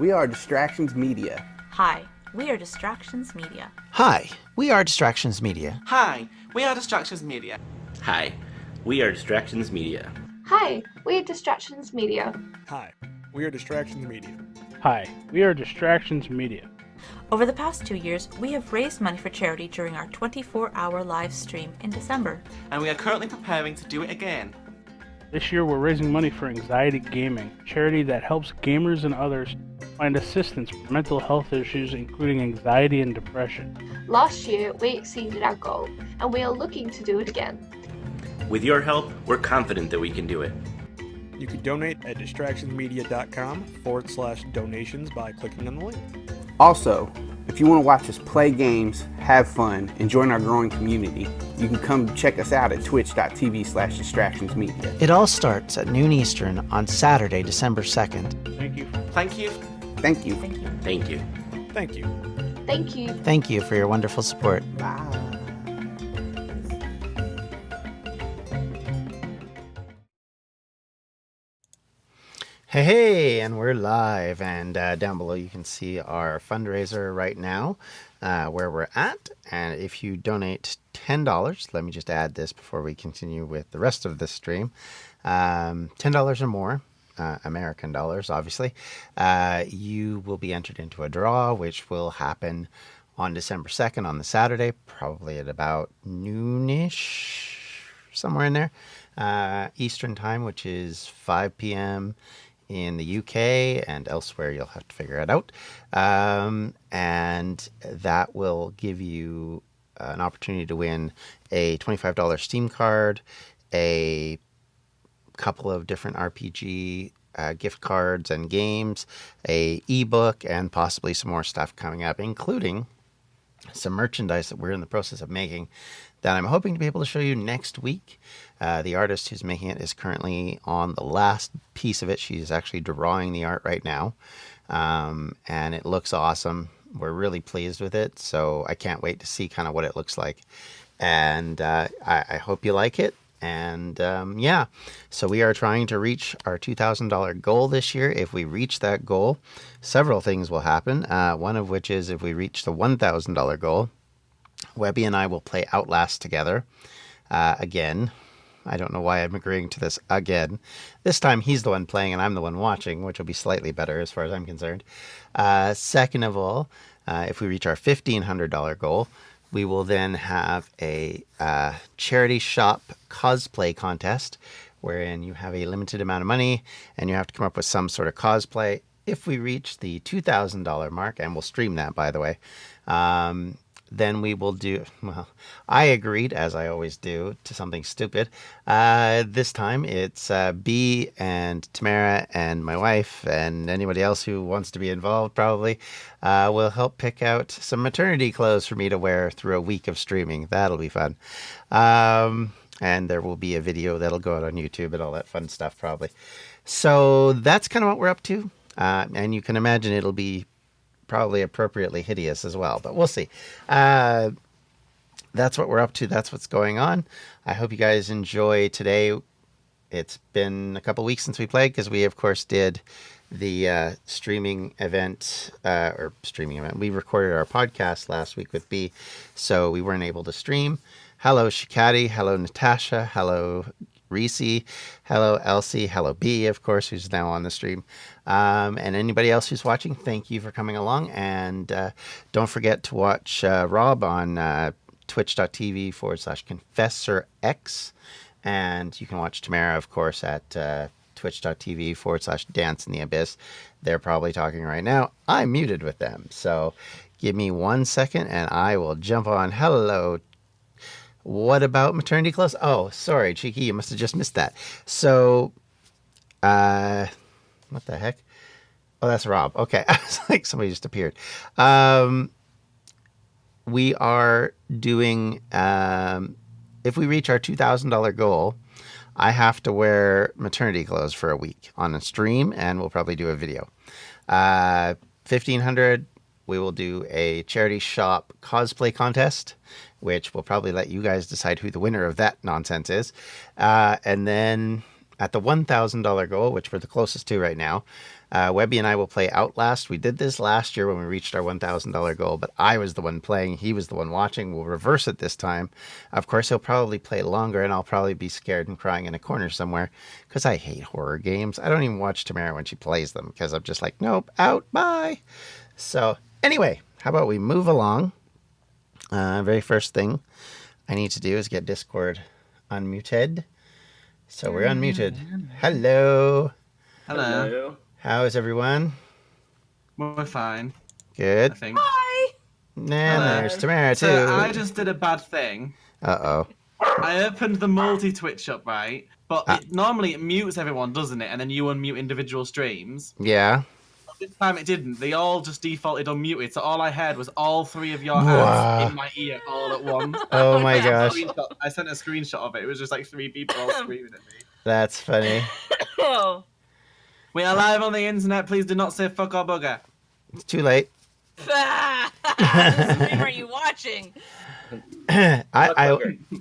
We are Distractions Media. Hi, we are Distractions Media. Hi, we are Distractions Media. Hi, we are Distractions Media. Hi, we are Distractions Media. Hi, we are Distractions Media. Hi, we are Distractions Media. Hi, we are Distractions Media. Over the past 2 years, we have raised money for charity during our 24-hour live stream in December. And we are currently preparing to do it again. This year we're raising money for Anxiety Gaming, a charity that helps gamers and others find assistance for mental health issues including anxiety and depression. Last year, we exceeded our goal, and we are looking to do it again. With your help, we're confident that we can do it. You can donate at distractionsmedia.com/donations by clicking on the link. Also, if you want to watch us play games, have fun, and join our growing community, you can come check us out at twitch.tv/distractionsmedia. It all starts at noon Eastern on Saturday, December 2nd. Thank you. Thank you. Thank you. Thank you. Thank you. Thank you. Thank you. Thank you for your wonderful support. Bye. Hey, and we're live, and down below you can see our fundraiser right now, where we're at. And if you donate $10, let me just add this before we continue with the rest of the stream, $10 or more, American dollars, obviously, you will be entered into a draw, which will happen on December 2nd on the Saturday, probably at about noonish, somewhere in there, Eastern time, which is 5 p.m. in the UK, and elsewhere you'll have to figure it out. And that will give you an opportunity to win a $25 Steam card, a couple of different RPG gift cards and games, a ebook, and possibly some more stuff coming up, including some merchandise that we're in the process of making that I'm hoping to be able to show you next week. The artist who's making it is currently on the last piece of it. She's actually drawing the art right now, and it looks awesome. We're really pleased with it, so I can't wait to see kind of what it looks like. And I hope you like it. And yeah, so we are trying to reach our $2,000 goal this year. If we reach that goal, several things will happen. One of which is if we reach the $1,000 goal, Webby and I will play Outlast together again. I don't know why I'm agreeing to this again. This time he's the one playing and I'm the one watching, which will be slightly better as far as I'm concerned. Second of all, if we reach our $1,500 goal, we will then have a charity shop cosplay contest wherein you have a limited amount of money and you have to come up with some sort of cosplay. If we reach the $2,000 mark, and we'll stream that, by the way, then we will do, well, I agreed, as I always do, to something stupid. This time it's B and Tamara and my wife and anybody else who wants to be involved probably will help pick out some maternity clothes for me to wear through a week of streaming. That'll be fun. And there will be a video that'll go out on YouTube and all that fun stuff probably. So that's kind of what we're up to. And you can imagine it'll be probably appropriately hideous as well, but we'll see. That's what we're up to. That's what's going on. I hope you guys enjoy today. It's been a couple weeks since we played because we, of course, did the streaming event. We recorded our podcast last week with B, so we weren't able to stream. Hello, Shikati. Hello, Natasha. Hello, Reese. Hello, Elsie. Hello, B, of course, who's now on the stream. And anybody else who's watching, thank you for coming along. And don't forget to watch Rob on twitch.tv/ConfessorX. And you can watch Tamara, of course, at twitch.tv/Dance in the Abyss. They're probably talking right now. I'm muted with them. So give me 1 second and I will jump on. Hello. What about maternity clothes? Oh, sorry, Cheeky, you must have just missed that. So, what the heck? Oh, that's Rob. Okay, I was like, somebody just appeared. We are doing, if we reach our $2,000 goal, I have to wear maternity clothes for a week on a stream, and we'll probably do a video. 1,500, we will do a charity shop cosplay contest, which will probably let you guys decide who the winner of that nonsense is. And then at the $1,000 goal, which we're the closest to right now, Webby and I will play Outlast. We did this last year when we reached our $1,000 goal, but I was the one playing. He was the one watching. We'll reverse it this time. Of course, he'll probably play longer, and I'll probably be scared and crying in a corner somewhere because I hate horror games. I don't even watch Tamara when she plays them because I'm just like, nope, out, bye. So anyway, how about we move along? Very first thing I need to do is get Discord unmuted. So we're unmuted. Hello. Hello. How is everyone? We're fine, Good. I think. Hi. Nah, there's Tamara too. So I just did a bad thing. Uh-oh. I opened the multi-Twitch up, right? But normally it mutes everyone, doesn't it? And then you unmute individual streams. Yeah. This time it didn't. They all just defaulted unmuted. So all I heard was all three of your Wow. ads in my ear all at once. Oh my gosh. I sent a screenshot of it. It was just like 3 people all screaming at me. That's funny. Oh. We are live on the internet. Please do not say fuck or bugger. It's too late. What stream are you watching?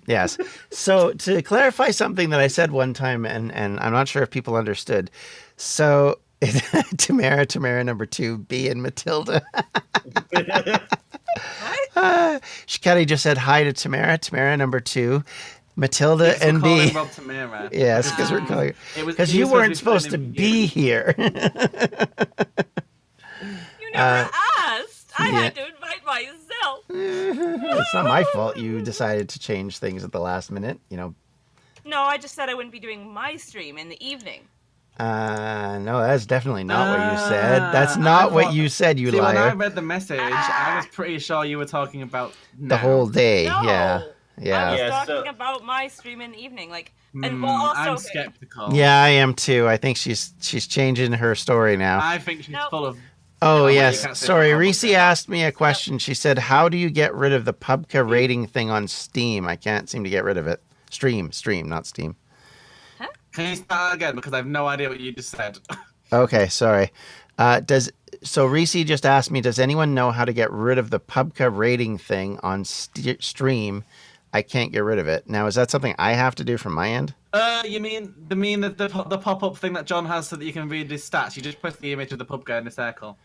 Yes. So to clarify something that I said one time, and I'm not sure if people understood. So Tamara number 2, B and Matilda. Shikari just said hi to Tamara number 2, Matilda Yes, and we're B. calling Rob Tamara. Yes, because we're calling because you he was weren't supposed to be here. You never asked. I had to invite myself. It's not my fault you decided to change things at the last minute, you know. No, I just said I wouldn't be doing my stream in the evening. No, that's definitely not what you said. That's not what you said, you See, when I liar. read the message, I was pretty sure you were talking about The now. whole day, No. yeah. I Yeah. was Yeah, talking so- about my stream in the evening, like, and well, also. I'm okay. skeptical. Yeah, I am too. I think she's changing her story now. I think she's Nope. full of. Oh, No, you yes. can't say Sorry, fuck Reese about that. asked me a question. She said, how do you get rid of the PUBG rating thing on Steam? I can't seem to get rid of it. Stream, not Steam. Can you start again? Because I have no idea what you just said. Okay, sorry. So Reese just asked me, does anyone know how to get rid of the PUBG rating thing on Stream? I can't get rid of it. Now, is that something I have to do from my end? You mean the pop-up thing that John has so that you can read his stats? You just press the image of the pub guy in a circle.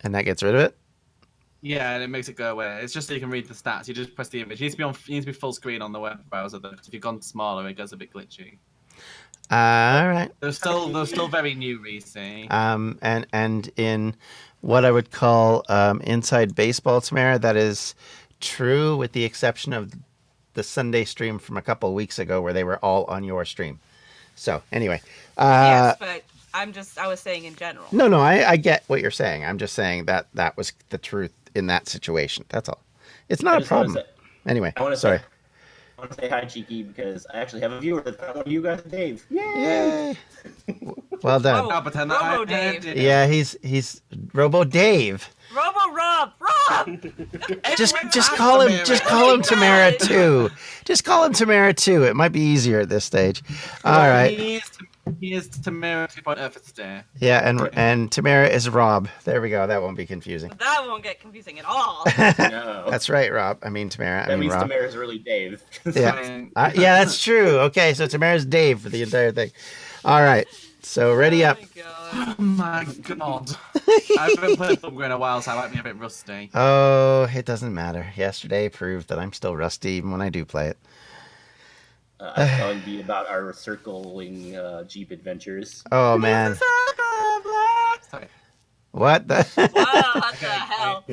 And that gets rid of it? Yeah, and it makes it go away. It's just so you can read the stats. You just press the image. It needs to be full screen on the web browser. Though. If you've gone smaller, it goes a bit glitchy. All right. They're still very new, Reese. And in what I would call inside baseball, Tamara, that is true with the exception of the Sunday stream from a couple of weeks ago where they were all on your stream. So anyway. Yes, but I was saying in general. No, I get what you're saying. I'm just saying that was the truth in that situation. That's all. It's not a problem. Anyway, sorry. I want to say hi, Cheeky, because I actually have a viewer that's not one of you guys, Dave. Yay! Well done. Oh, I'll pretend that Robo I Dave. did. Yeah, he's Robo Dave. Robo Rob! Just call him Tamara too. Just call him Tamara too. It might be easier at this stage. All right. He is Tamara 2.0 for today. Yeah, and Tamara is Rob. There we go. That won't be confusing. That won't get confusing at all. No. That's right, Rob. I mean Tamara. That I mean means Rob. Tamara's really Dave. Yeah. Yeah, that's true. Okay, so Tamara's Dave for the entire thing. All right. So ready up. Oh my god. I haven't played PUBG in a while, so I might be a bit rusty. Oh, it doesn't matter. Yesterday proved that I'm still rusty even when I do play it. I was telling you about our circling Jeep adventures. Oh man. Sorry. What the? Wow, what the hell?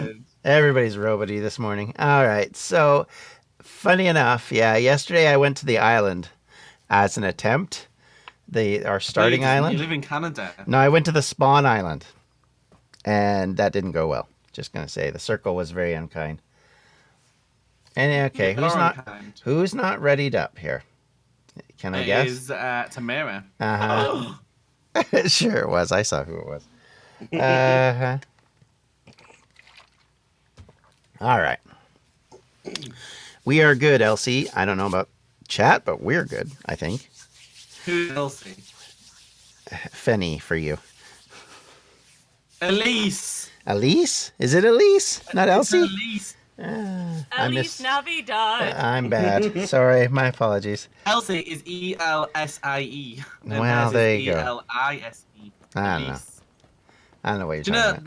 Everybody's robot-y this morning. All right. So, funny enough, yeah, yesterday I went to the island as an attempt. Our starting island. You live in Canada. No, I went to the spawn island. And that didn't go well. Just going to say the circle was very unkind. And okay, who's not readied up here? Can I guess? It is Tamara. Uh-huh. Sure it was. I saw who it was. Uh-huh. All right. We are good, Elsie. I don't know about chat, but we're good, I think. Who's Elsie? Fenny for you. Elise. Elise? Is it Elise? Not Elsie? Elise. Elise Navidad. I'm bad. Sorry, my apologies. Elsie is Elsie. Well, there you go. Elise. I don't know. Elise. I don't know what you're Do you talking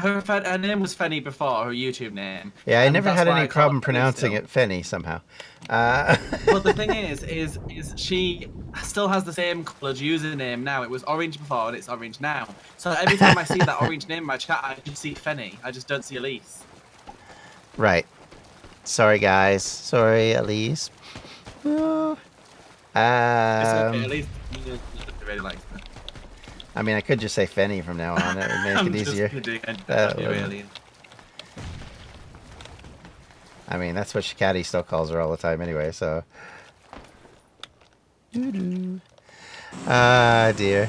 know about. her name was Fenny before, her YouTube name. Yeah, I and never that's had why any I call problem Fenny pronouncing still. it Fenny somehow. But the thing is she still has the same coloured username now. It was orange before and it's orange now. So every time I see that orange name in my chat, I just see Fenny. I just don't see Elise. Right. Sorry, guys. Sorry, Elise. Oh. It's okay, Elise really likes her. I mean, I could just say Fenny from now on. It would make I'm it just easier. kidding. That She wouldn't- really. I mean, that's what Shikati still calls her all the time anyway, so. Doo-doo. Ah, dear.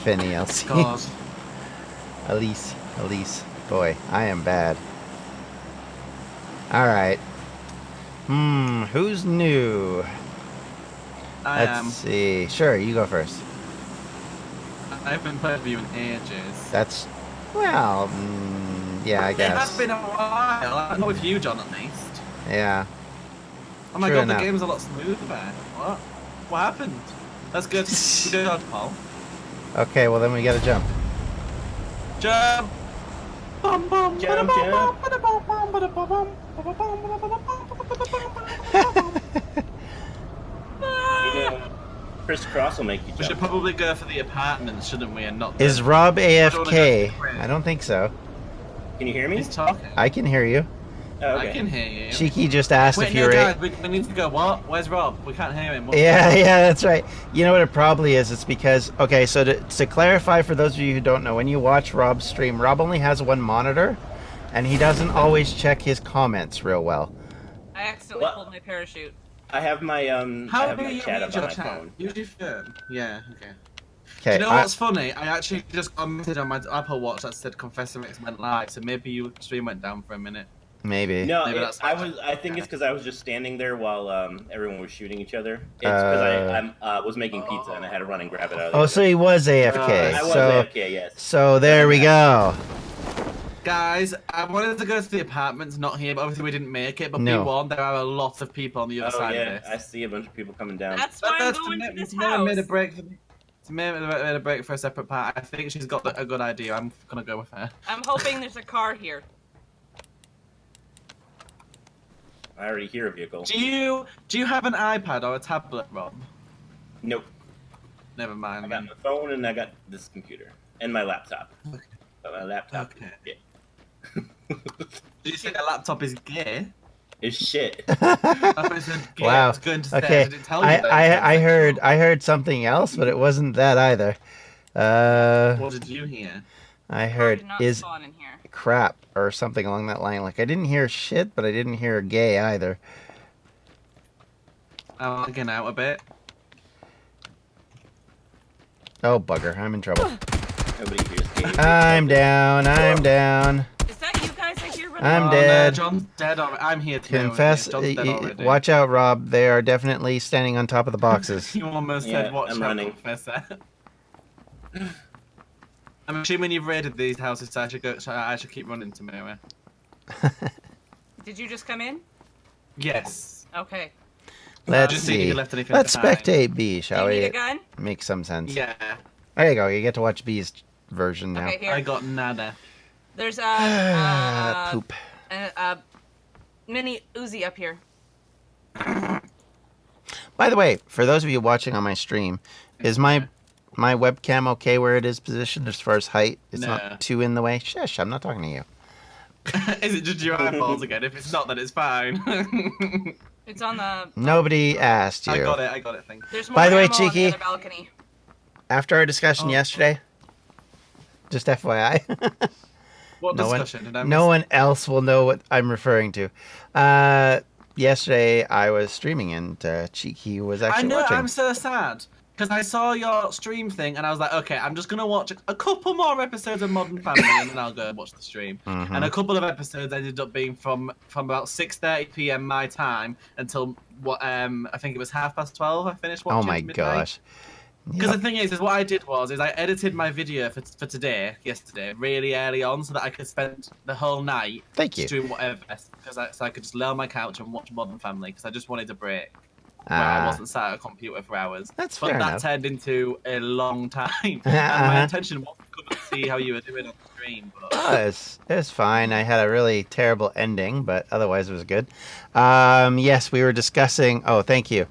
Fenny, Elsie. God. Elise. Elise. Boy, I am bad. Alright. Who's new? I Let's am. see. Sure, you go first. I haven't played with you in ages. That's. Well, yeah, I It has guess. been a while. Not with you, John, at least. Yeah. Oh my True god, enough. the game's a lot smoother. What? What happened? Let's go to dodgeball. Okay, well then we gotta jump. Jump! Bum, bum, Jump, ba-da-bum, jump. ba-da-bum, ba-da-bum, ba-da-bum, ba-da-bum. You know, crisscross will make you We should jump. probably go for the apartments, shouldn't we? And not. Is the... Rob I don't wanna go AFK? to the crib. I don't think so. Can you hear me? He's talking. I can hear you. Oh, I okay. can hear you. Cheeky just asked Wait, if no, you were. guys, we need to go. What? Where's Rob? We can't hear him. What's Yeah, going on? yeah, that's right. You know what it probably is? It's because, okay, so to clarify for those of you who don't know, when you watch Rob's stream, Rob only has one monitor, and he doesn't always check his comments real well. I accidentally What? pulled my parachute. I have my I How have do my you chat read up on your my chat? phone. Use your phone. Yeah, okay. Okay, Do you know what's funny? I actually just got a message on my Apple Watch that said Confessor Mix went live, so maybe your stream went down for a minute. maybe. No, Maybe that's I why. was. I think it's because I was just standing there while everyone was shooting each other. It's because I was making pizza and I had to run and grab it out. Of the Oh, so oven. he was AFK. I was so, AFK, yes. so there we go. Guys, I wanted to go to the apartments, not here, but obviously we didn't make it. But No. be warned, there are a lot of people on the other Oh side yeah, of I this. see a bunch of people coming down. That's why I'm going to this house. Made a break for made a break for a separate part. I think she's got a good idea. I'm gonna go with her. I'm hoping there's a car here. I already hear a vehicle. Do you have an iPad or a tablet, Rob? Nope. Never mind. I got Then. my phone and I got this computer and my laptop. Okay. But my laptop Okay. yeah. Did you say a laptop is gay? is shit. I thought it said gay. I Wow. was going to say, Okay, I didn't tell you that. I heard something else, but it wasn't that either. What did you hear? I Car heard did not is spawn in here. crap or something along that line. Like I didn't hear shit, but I didn't hear gay either. I'm lagging out a bit. Oh bugger, I'm in trouble. Nobody hears gay. I'm down. I'm down. Is that you guys I hear running? I'm Oh, dead. No, John's dead already. I'm here too. Confess. John's dead already. Watch out, Rob. They are definitely standing on top of the boxes. You almost Yeah, said watch I'm out, running. Professor. I'm assuming you've raided these houses, so I should keep running to Mira. Did you just come in? Yes. Okay. Let's Just see if you see. left anything Let's behind. spectate B, Do shall you need a we? gun? Make some sense. Yeah. There you go. You get to watch B's version now. Okay, here. I got nada. There's Poop. a mini Uzi up here. By the way, for those of you watching on my stream, is my webcam okay where it is positioned as far as height? It's No. not too in the way. Shush, I'm not talking to you. Is it just your eyeballs again? If it's not, then it's fine. It's on the. Nobody asked you. I got it, thank you. There's more By the way, ammo on Cheeky. the other balcony. After our discussion Oh. yesterday, just FYI, What no discussion did I one, miss? no one else will know what I'm referring to. Yesterday I was streaming and Cheeky was I actually know, watching. I'm so sad. Because I saw your stream thing and I was like, okay, I'm just going to watch a couple more episodes of Modern Family and then I'll go and watch the stream. Mhm. And a couple of episodes ended up being from about 6:30 p.m. my time until I think it was 12:30 I finished watching. Oh my midnight. gosh. Because Yep. the thing is what I did was I edited my video for yesterday, really early on, so that I could spend the whole night Thank you. just doing whatever, so I could just lay on my couch and watch Modern Family, because I just wanted a break. where I wasn't sat at a computer for hours. That's but fair that enough. turned into a long time. And my intention was to come and see how you were doing on the stream. But... Oh, it's fine. I had a really terrible ending, but otherwise it was good. Yes, we were discussing. Oh, thank you.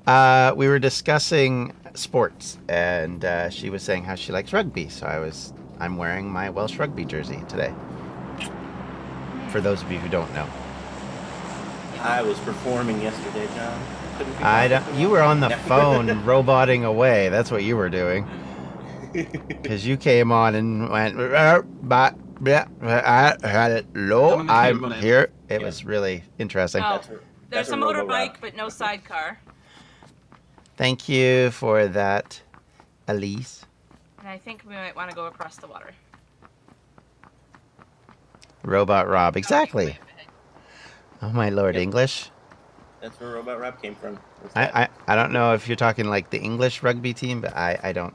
We were discussing sports, and she was saying how she likes rugby. So I'm wearing my Welsh rugby jersey today. For those of you who don't know, I was performing yesterday, John. you were on the phone roboting away. That's what you were doing. Because you came on and went, hello, I'm here. It was really interesting. Oh, That's there's a a robo motorbike, rap. but no sidecar. Thank you for that, Elise. And I think we might want to go across the water. Robot Rob, exactly. Oh my lord, Yep. English? That's where Robot Rap came from. What's that? I don't know if you're talking like the English rugby team, but I don't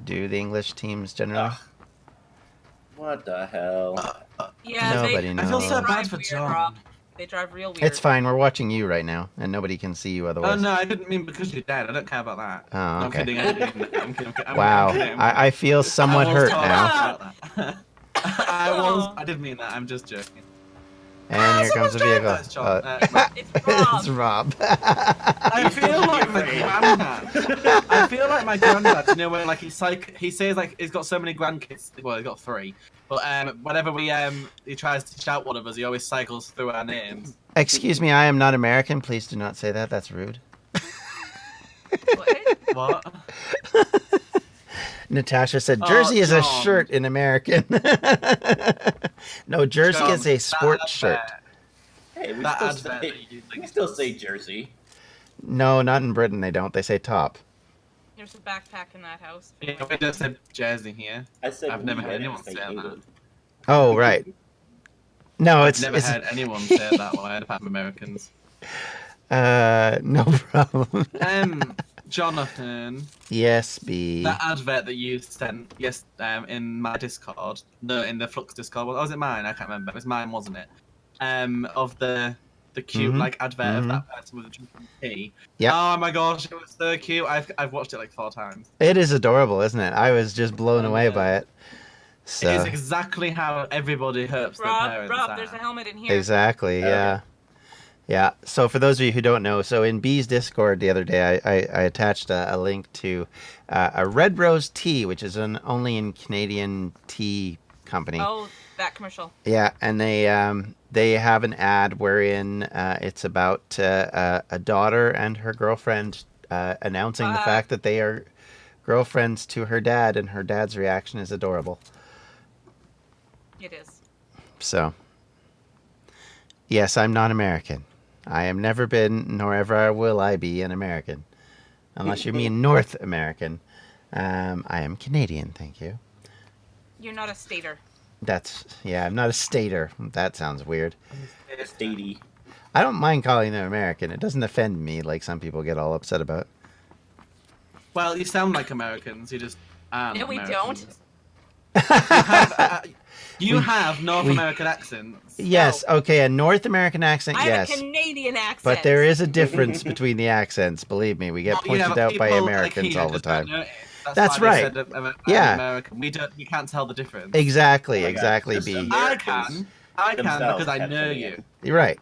do the English teams generally. Ugh. What the hell? Yeah, Nobody they, knows. I feel so they bad drive for weird, John. Rob. They drive real weird. It's fine, we're watching you right now, and nobody can see you Oh otherwise. no, I didn't mean because you're dead. I don't care about that. Oh, No, I'm okay. kidding. I'm kidding. I'm kidding. Wow, I'm kidding. I feel somewhat I was hurt talking now. about that. I didn't mean that. I'm just joking. And here comes the vehicle. That's John. It's Rob. It's Rob. I feel like my granddad. I feel like my granddad. You know, when like he says like he's got so many grandkids. Well, he's got 3. But whenever he tries to shout one of us, he always cycles through our names. Excuse me, I am not American. Please do not say that. That's rude. What? What? Natasha said, Oh, "Jersey is a John. shirt in American." No, jersey John, is a that sports shirt. advert- Hey, we That still, advert say, that you we think still is- say Jersey. No, not in Britain. They don't. They say top. There's a backpack in that house. Yeah, we just said Jersey here. I said I've never we, heard I didn't anyone say say that. England. Oh, right. No, I've it's never heard anyone say it that way apart from Americans. no problem. Jonathan, Yes, B. that advert that you sent in my Discord, in the Flux Discord, was it mine? I can't remember. It was mine, wasn't it? Of the cute Mhm, like advert mhm. of that person with a drinking tea. Yep. Oh my gosh, it was so cute. I've watched it like 4 times. It is adorable, isn't it? I was just blown Oh, away yeah. by it. So It is exactly how everybody hopes their parents Rob, are. there's a helmet in here. exactly, yeah. Yeah. So for those of you who don't know, so in B's Discord the other day, I attached a link to a Red Rose tea, which is an only in Canadian tea company. Oh, that commercial. Yeah, and they have an ad wherein it's about a daughter and her girlfriend announcing the fact that they are girlfriends to her dad, and her dad's reaction is adorable. It is. So, yes, I'm not American. I have never been, nor ever will I be an American. Unless you mean North American. I am Canadian, thank you. You're not a stater. I'm not a stater. That sounds weird. Statey. I don't mind calling them American. It doesn't offend me like some people get all upset about. Well, you sound like Americans. You just aren't. No, we Americans. don't. You have North American accents. Yes, okay, a North American accent, I yes. have a Canadian accent. But there is a difference between the accents, believe me. We get Well, yeah, pointed but out by people Americans like here all the just don't time. know it. That's why they right. said I'm Yeah. American. We can't tell the difference. Exactly, Oh my God, exactly, just B. Americans I can themselves because I have know to be you. You're right.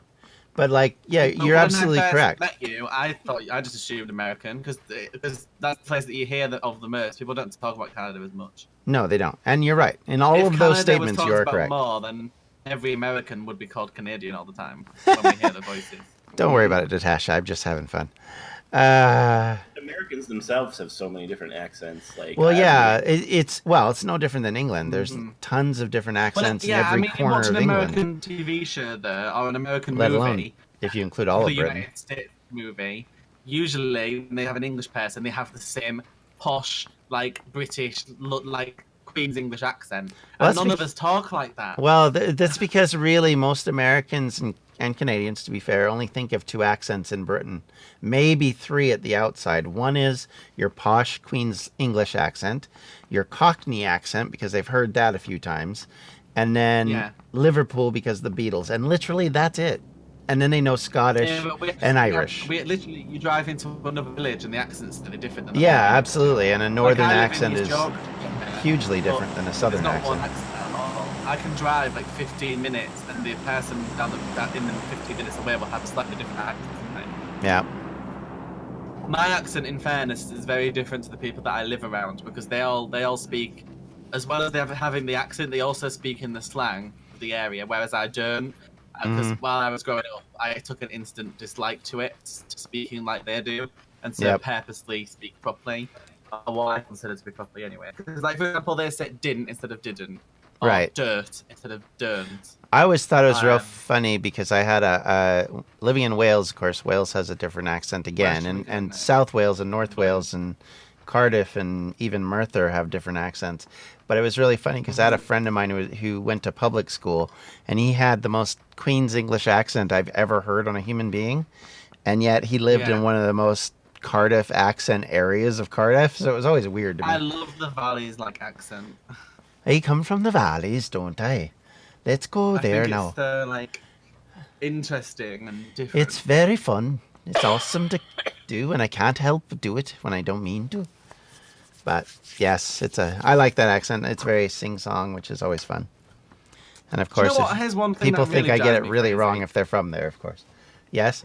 But like, yeah, But you're when absolutely I first correct. met you, I just assumed American because that's the place that you hear of the most. People don't talk about Canada as much. No, they don't. And you're right. In all If of those Canada statements, was you are talked about correct. more, then every American would be called Canadian all the time when we hear their voices. Don't worry about it, Natasha. I'm just having fun. Americans themselves have so many different accents. Like, Well, I yeah, mean, it's no different than England. There's tons of different accents in every you corner watch of an England, American TV show there or an American let movie, alone if you include all the of Britain. United States movie. Usually, when they have an English person, they have the same posh, like British, like Queen's English accent, Well, and that's none of us talk like that. Well, that's because really most Americans and Canadians, to be fair, only think of 2 accents in Britain. Maybe 3 at the outside. One is your posh Queen's English accent, your Cockney accent, because they've heard that a few times, and then Yeah. Liverpool because of the Beatles. And literally that's it. and then they know Scottish Yeah, but and Irish. We literally, you drive into another village and the accent's really different. Than the Yeah, one. absolutely. And a northern Like, I live in accent East is Yorkshire, hugely but different than a there's southern not accent. one accent at all. I can drive like 15 minutes, and the person in the 15 minutes away will have a slightly different accent. Yeah. My accent, in fairness, is very different to the people that I live around because they all speak, as well as they having the accent, they also speak in the slang of the area, whereas I don't. Because while I was growing up, I took an instant dislike to it, to speaking like they do, and so purposely speak properly, or what I consider to be properly anyway. Because, like, for example, they say didn't instead of didn't, or Right. dirt instead of don't. I always thought it was real funny because I had living in Wales, of course, Wales has a different accent again, and South Wales and North Wales and Cardiff and even Merthyr have different accents. But it was really funny because I had a friend of mine who went to public school, and he had the most Queen's English accent I've ever heard on a human being, and yet he lived in one of the most Cardiff accent areas of Cardiff, so it was always weird to me. I love the valleys like accent. I come from the valleys, don't I? Let's go there I think now. It's like interesting and different. It's very fun. It's awesome to do, and I can't help but do it when I don't mean to. But yes, I like that accent. It's very sing-song, which is always fun. And of course, Here's one thing people that really think I get it drives me really crazy. wrong if they're from there, of course. Yes.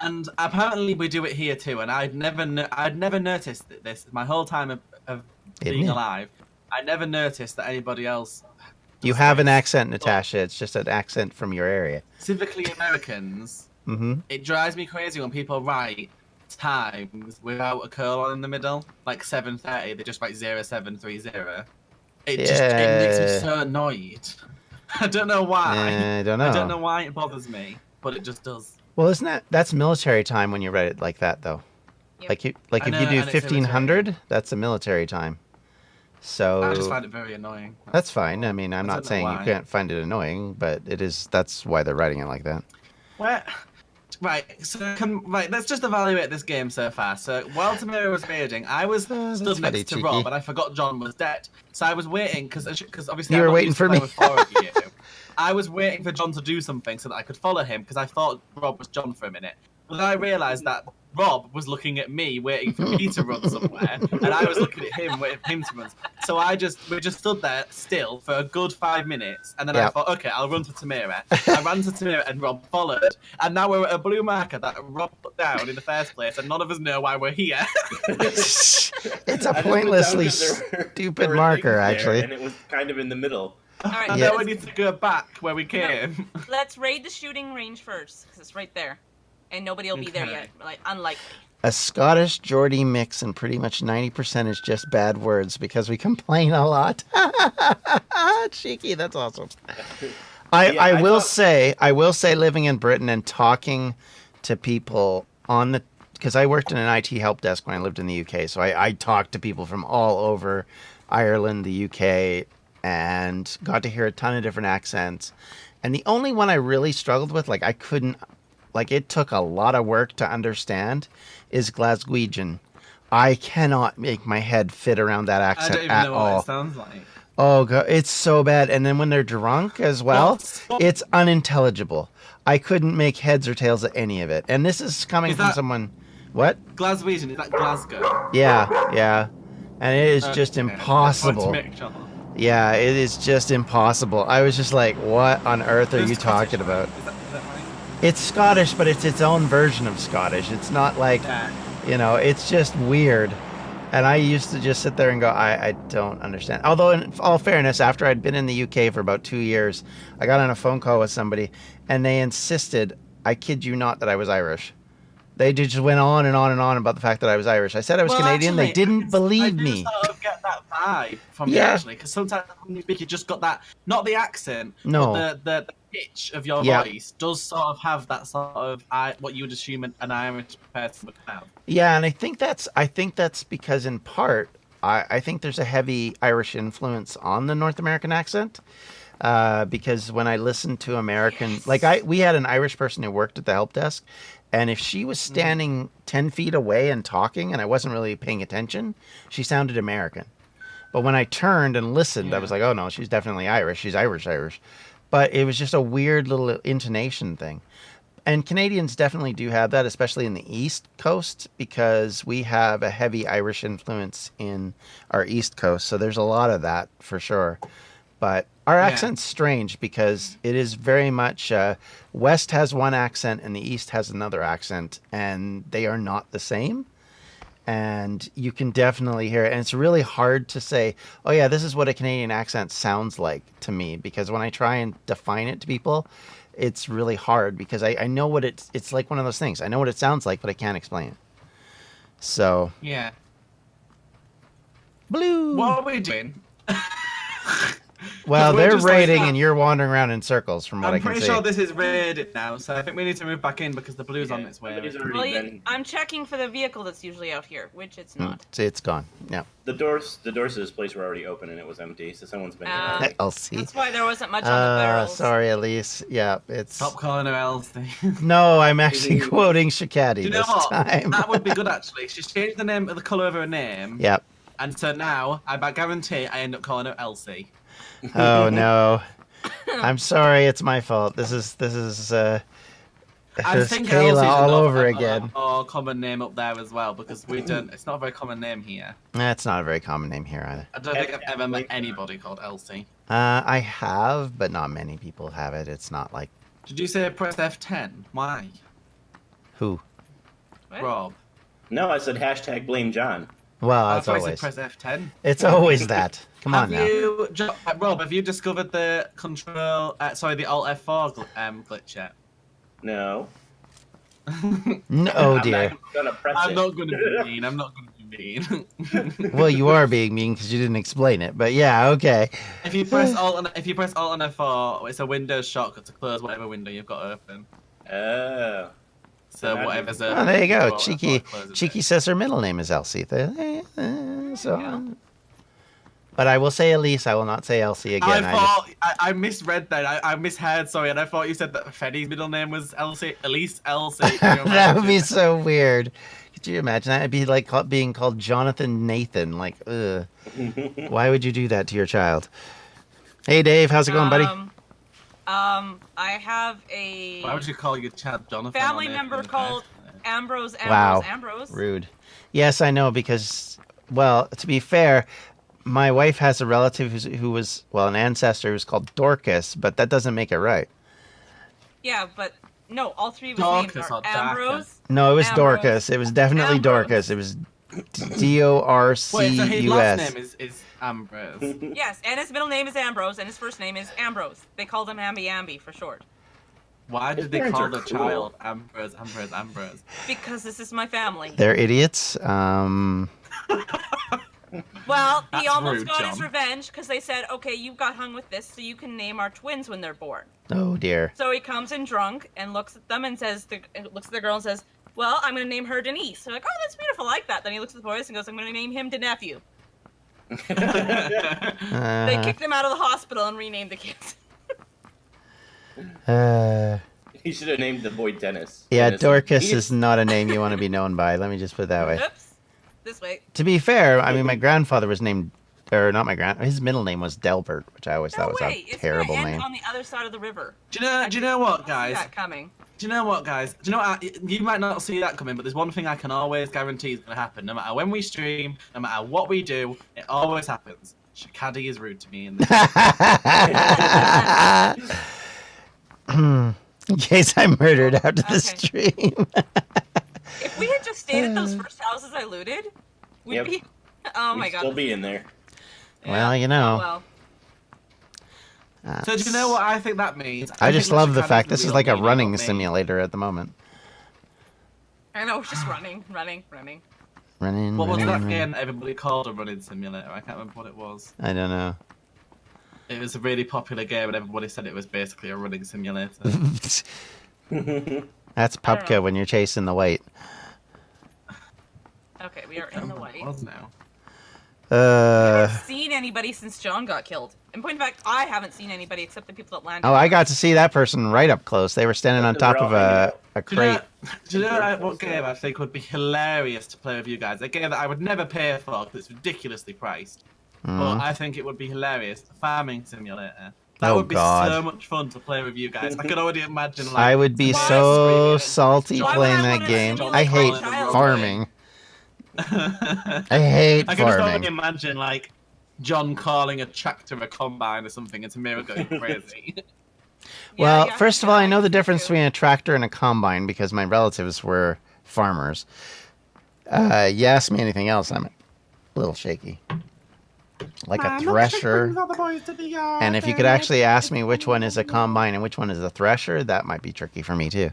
And apparently we do it here too. And I'd never noticed this my whole time of being alive. I never noticed that anybody else. You have an accent, Natasha. It's just an accent from your area. Specifically Americans. Mm-hmm. It drives me crazy when people write times without a colon in the middle, like 7:30. They just write 0730. It makes me so annoyed. I don't know why. I don't know. I don't know why it bothers me, but it just does. Well, that's military time when you write it like that, though? Yep. Like if you do 1500, that's a military time. So I just find it very annoying. That's fine. I mean, I'm I not don't know saying you why. can't find it annoying, but that's why they're writing it like that. Right, so let's just evaluate this game so far. So while Tamira was raging, I was stood very next to cheeky. Rob, and I forgot John was dead. So I was waiting because obviously You were I'm not waiting used to for playing me. with four of you. I was waiting for John to do something so that I could follow him because I thought Rob was John for a minute. But then I realised that Rob was looking at me, waiting for me to run somewhere, and I was looking at him, waiting for him to run. So we just stood there still for a good 5 minutes, and then I thought, okay, I'll run to Tamira. I ran to Tamira, and Rob followed, and now we're at a blue marker that Rob put down in the first place, and none of us know why we're here. It's a pointlessly stupid marker, actually. And it was kind of in the middle. All right, And now we need to go back where we came. let's raid the shooting range first, because it's right there. And nobody will be there Okay. yet. Like, unlikely. A Scottish Geordie mix, and pretty much 90% is just bad words because we complain a lot. Cheeky, that's awesome. I will say, living in Britain and talking to people because I worked in an IT help desk when I lived in the UK, so I talked to people from all over Ireland, the UK, and got to hear a ton of different accents. And the only one I really struggled with, it took a lot of work to understand, is Glaswegian. I cannot make my head fit around that I accent don't even at know all. what it sounds like. Oh god, it's so bad. And then when they're drunk as well, it's unintelligible. I couldn't make heads or tails of any of it. And this is coming from someone. What? Glaswegian, is that Glasgow? Yeah. And it is just impossible. Yeah, it is just impossible. I was just like, what on earth are you talking about? Is that right? It's Scottish, but it's its own version of Scottish. It's not like, it's just weird. And I used to just sit there and go, I don't understand. Although, in all fairness, after I'd been in the UK for about 2 years, I got on a phone call with somebody, and they insisted, I kid you not, that I was Irish. They just went on and on and on about the fact that I was Irish. I said I was Canadian. Actually, they didn't believe I me. sort of get that vibe from you, actually, because sometimes when you speak, you just got that, not the accent, but the pitch of your voice does sort of have that sort of what you would assume an Irish person would have. Yeah, and I think that's because in part, I think there's a heavy Irish influence on the North American accent. Because when I listened to American, we had an Irish person who worked at the help desk, and if she was standing 10 feet away and talking and I wasn't really paying attention, she sounded American. But when I turned and listened, I was like, oh no, she's definitely Irish. She's Irish. But it was just a weird little intonation thing. And Canadians definitely do have that, especially in the East Coast, because we have a heavy Irish influence in our East Coast. So there's a lot of that for sure. But our accent's strange because it is very much West has one accent and the East has another accent, and they are not the same. And you can definitely hear it. And it's really hard to say, oh, yeah, this is what a Canadian accent sounds like to me, because when I try and define it to people, it's really hard because I know what it's like one of those things. I know what it sounds like, but I can't explain it. So. Yeah. Blue. What are we doing? Well, We're they're just like raiding that. and you're wandering around in circles from what I I'm can pretty see. sure this is raided now, so I think we need to move back in because the blue's on its way. Somebody's already Well, been. I'm checking for the vehicle that's usually out here, which it's not. It's gone. Yeah. The doors to this place were already open and it was empty, so someone's been here. Elsie. That's why there wasn't much on the barrels. Sorry, Elise. Yeah, it's. Stop calling her Elsie. No, I'm actually quoting Shikadi Do you know this what? time. That would be good actually. She's changed the name, the colour of her name. Yep. And so now, I guarantee I end up calling her Elsie. Oh no. I'm sorry. It's my fault. This is I think Kayla Elsie's all another- over a again. more common name up there as well because we don't. It's not a very common name here. That's not a very common name here either. I don't think I've ever met anybody called Elsie. I have, but not many people have it. It's not like Did you say press F10? Why? who. What? Rob. No, I said hashtag blame John. Well, I it's thought you always. said press F10. It's always that. Come on now. Rob, have you discovered the control? The Alt F4 glitch yet? No. No, oh I'm dear. not gonna press I'm it. not going to be mean. I'm not going to be mean. Well, you are being mean because you didn't explain it. But yeah, okay. If you press Alt and F4, it's a Windows shortcut to close whatever window you've got open. Oh. So whatever's open. Oh, there you go. Alt F4 Cheeky. closes it. Cheeky says her middle name is Elsie. But I will say Elise. I will not say Elsie again. I misread that. I misheard. Sorry, and I thought you said that Freddy's middle name was Elsie. Elise Elsie. That would be so weird. Could you imagine that? It'd be like being called Jonathan Nathan. Like, ugh. Why would you do that to your child? Hey, Dave. How's it going, buddy? I have a Why would you call your child Jonathan? family on it member in the called first place? Ambrose. Wow. Ambrose. Rude. Yes, I know because, well, to be fair, my wife has a relative who was, well, an ancestor who's called Dorcas, but that doesn't make it right. Yeah, but no, all three of his Dorcas names or are Dorcas? Ambrose. No, it was Ambrose. Dorcas. It was definitely Ambrose. Dorcas. It was Dorcus. Wait, so his last name is Ambrose. Yes, and his middle name is Ambrose, and his first name is Ambrose. They called him Amby for short. Why His did they parents call are the cool. child Ambrose? Because this is my family. They're idiots. Well, he That's almost rude, got his John. revenge because they said, okay, you got hung with this, so you can name our twins when they're born. Oh dear. So he comes in drunk and looks at them and looks at the girl and says, well, I'm going to name her Denise. So they're like, oh, that's beautiful, I like that. Then he looks at the boys and goes, I'm going to name him DeNephew. They kicked him out of the hospital and renamed the kids. He should have named the boy Dennis. Yeah, Dennis. Dorcas He is not a name you want to be known by. Let me just put it that way. Oops. This way. To be fair, I mean, my grandfather was named, or not my his middle name was Delbert, which I always No thought was way. a It's terrible going to end name. on the other side of the river. Do you know what, See guys? that coming. Do you know what, guys? Do you know what? You might not see that coming, but there's one thing I can always guarantee is going to happen. No matter when we stream, no matter what we do, it always happens. Shikadi is rude to me in this. In case I'm murdered after the Okay. stream. If we had just stayed at those first houses I looted, we'd Yep. be... Oh my We'd god. still be in there. Well, you know. Oh, well. So do you know what I think that means? I just think love the Shikadi's fact this is real like a meaning, running not me. simulator at the moment. I know, just running. Running. What was running, that running. game everybody called a running simulator? I can't remember what it was. I don't know. It was a really popular game, and everybody said it was basically a running simulator. That's I don't know. Pupka when you're chasing the weight. Okay, we are in the What way. it was now. I Uh, haven't seen anybody since John got killed. In point of fact, I haven't seen anybody except the people that landed. oh, I got to see that person right up close. They were standing on They're top all of hanging a out. Do you know, crate. do you know what game I think would be hilarious to play with you guys? A game that I would never pay for because it's ridiculously priced. But Mhm. I think it would be hilarious. A farming simulator. That Oh, would be God. so much fun to play with you guys. I could already imagine. Like, I would be Why so screaming salty Why would playing I that wanna game. simulate I my hate childhood? farming. I I hate can just already farming. imagine like John calling a tractor a combine or something, and Tamira going crazy. Well, Yeah, first of all, I know the used to difference too. between a tractor and a combine because my relatives were farmers. You ask me anything else, I'm a little shaky. Like a thresher. And if you could actually ask me which one is a combine and which one is a thresher, that might be tricky for me too.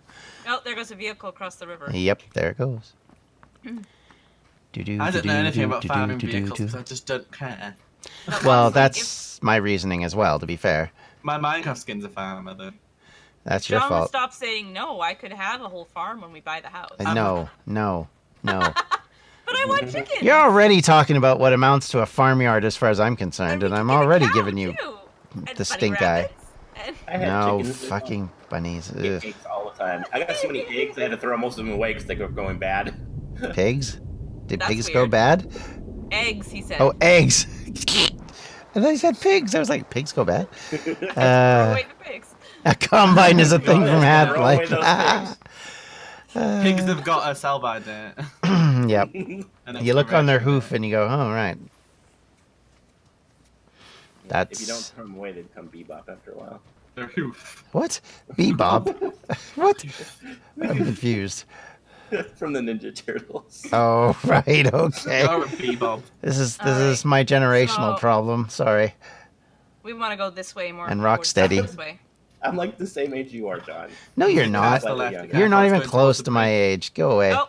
Oh, there goes a vehicle across the river. Yep, there it goes. I don't know anything about farming vehicles because I just don't care. Well, that's my reasoning as well, to be fair. My Minecraft skin's a farmer though. That's your John would fault. stop saying no. I could have a whole farm when we buy the house. No. But I want chickens. You're already talking about what amounts to a farmyard as far as I'm concerned, and we I'm can get a already cow, giving you too. And the bunny stink eye. rabbits. And I had No chickens. fucking bunnies. I get Ugh. eggs all the time. I got so many eggs, I had to throw most of them away because they were going bad. Pigs? Did That's pigs go weird. bad? eggs, he said. Oh, eggs. I thought you said pigs. I was like, pigs go bad. Throw away the pigs. A combine is a thing from Throw away Half-Life. those pigs. Pigs have got a sell-by date. Yep. An You look on their expiration hoof and you go, oh, right. That's... If you don't throw them away, they become bebop after a while. date. Their hoof. What? Bebop? What? I'm confused. From the Ninja Turtles. Oh, right, okay. Or a bebop. This is Alright, my generational so- problem. Sorry. We want to go this way more. And towards Rocksteady. This way. I'm like the same age you are, John. No, you're not. That's the left. You're You're not That's even going close towards to the my bridge. age. Go away. Oh,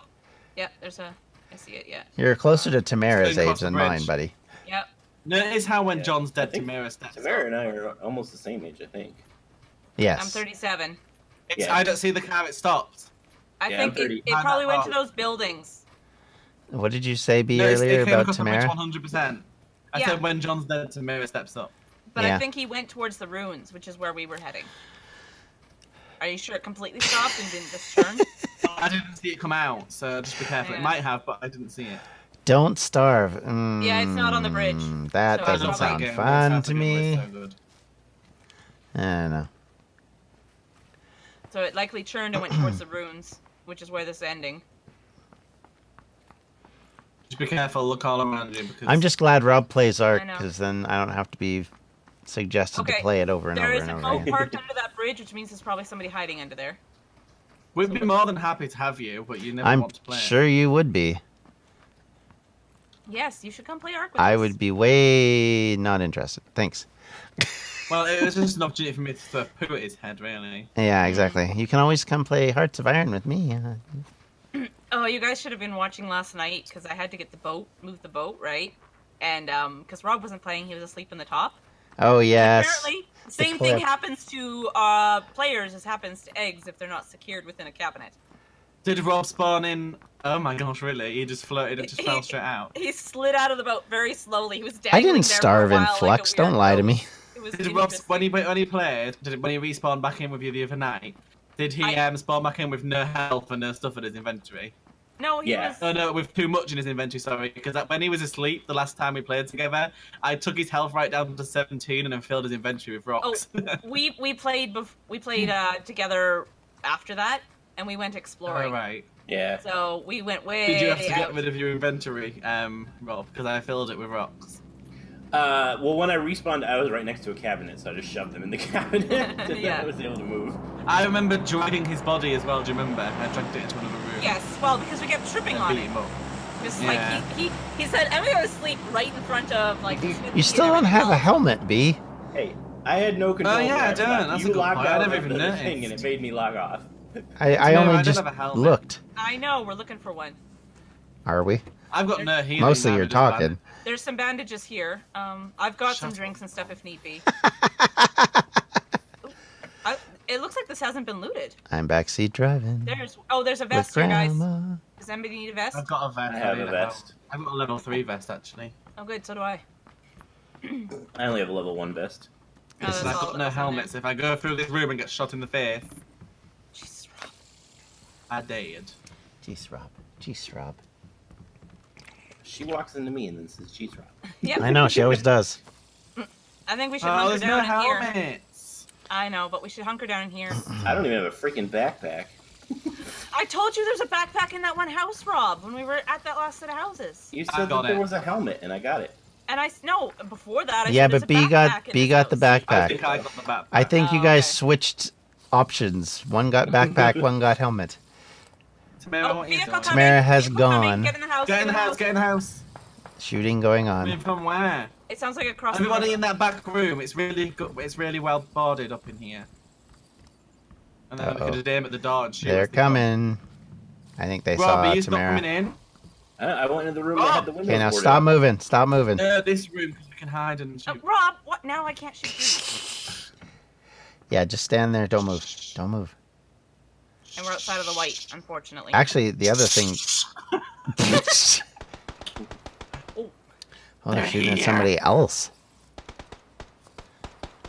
yeah. There's a. I see it. Yeah. You're closer to Tamara's Going age across the than mine, bridge. buddy. Yep. Notice how when Yeah. John's dead, I think Tamira steps Tamara up. and I are almost the same age, I think. Yes. I'm 37. Yeah. I don't see the car. It stopped. I Yeah, think I'm 30. it probably went to Oh. those buildings. What did you say, B, No, earlier it came about across the bridge Tamara? 100%. I Yeah. said when John's dead, Tamira steps up. But Yeah. I think he went towards the ruins, which is where we were heading. Are you sure it completely stopped and didn't just turn? I didn't see it come out, so just be careful. It Yeah. might have, but I didn't see it. Don't starve. Yeah, it's not on the bridge. That So I doesn't love sound Game. fun That's to how the game me. was so good. I don't know. So it likely turned and went towards the ruins, which is where this is ending. Just be careful. Look all around you because I'm just glad Rob plays Ark, I know. because then I don't have to be suggested to Okay, play it over and There over is and a over boat again. parked under that bridge, which means there's probably somebody hiding under there. we'd be more than happy to have you, but you never I'm want to play. sure you would be. Yes, you should come play Ark with I us. would be way not interested. Thanks. Well, it was just an opportunity for me to throw poo at his head, really. Yeah, exactly. You can always come play Hearts of Iron with me. Oh, you guys should have been watching last night because I had to get the boat, move the boat, right? And because Rob wasn't playing, he was asleep in the top. Oh, yes. Apparently, same thing clip. happens to players as happens to eggs if they're not secured within a cabinet. Did Rob spawn in? Oh my gosh, really? He just floated and just fell straight out. He slid out of the boat very slowly. He was I dangling didn't there starve for a in while Flux. like a weird Don't lie to me. ghost. It was Did Rob, interesting. when he played, when he respawned back in with you the other night, did he spawn back in with no health and no stuff in his inventory? No, he Yeah. was. Oh no, with too much in his inventory, sorry. Because when he was asleep the last time we played together, I took his health right down to 17 and then filled his inventory with rocks. We played together after that, and we went exploring. Alright. Yeah. So we went way Did you have to out. get rid of your inventory, Rob? Because I filled it with rocks. Well, when I respawned, I was right next to a cabinet, so I just shoved them in the cabinet, and then Yeah. I was able to move. I remember dragging his body as well, do you remember? I dragged it into another room. Yes, well, because we kept tripping And on beat it. him up. Just Yeah. like he said, I'm gonna go to sleep right in front of like. the smithy You still and don't have a everything else." helmet, B. Hey, I had no control. Oh, yeah, of I that. don't. That's a You good logged point. I out never of even the thing, and noticed. it made me log off. I No, I only don't just have a helmet. looked. I know, we're looking for one. Are we? I've got no healing. Mostly now, you're just bad. talking. There's some bandages here. I've got some Shut drinks and stuff if need be. It looks like this hasn't been looted. I'm backseat driving. There's a with vest here, guys. Grandma. Does anybody need a vest? I've got a vest. I have need a a vest. I've got a level 3 vest, actually. Oh, good. So do I. I only have a level 1 vest. Oh, Listen, that's I've all got that no was in there. helmets. If I go through this room and get shot in the face, Jesus, Rob. I did. Jeez, Rob. Jeez, Rob. She walks into me and then says, "Jeez, Rob." Yep. I know, she always does. I think we should Oh, hunker there's no down in here. helmets. I know, but we should hunker down in here. I don't even have a freaking backpack. I told you there's a backpack in that one house, Rob, when we were at that last set of houses. You said that there was a helmet, and I got it. And no, before that, I Yeah, said but there's a B got backpack in B this got the house. I backpack. think I got the backpack. I think you Oh, guys okay. switched options. One got backpack, one got helmet. Tamara, Oh, what are you vehicle doing? coming. Tamara has Vehicle coming. gone. Get in the house. Get in the house, get in the house. Shooting going I mean, on. from where? It sounds like across Everybody the in that back room, it's really good. It's really well boarded up in here. And then we Uh-oh. could have aim at the door and shoot. They're as they come. coming. I think they Rob, saw are you not Tamara. coming in? I went into the room that had the windows Okay, now boarded stop up. moving. Stop moving. This room, because we can hide and Oh, shoot. Rob, what? Now I can't shoot you. Yeah, just stand there. Don't move. Don't move. And we're outside of the white, unfortunately. Actually, the other thing. Oh, they're shooting at somebody else.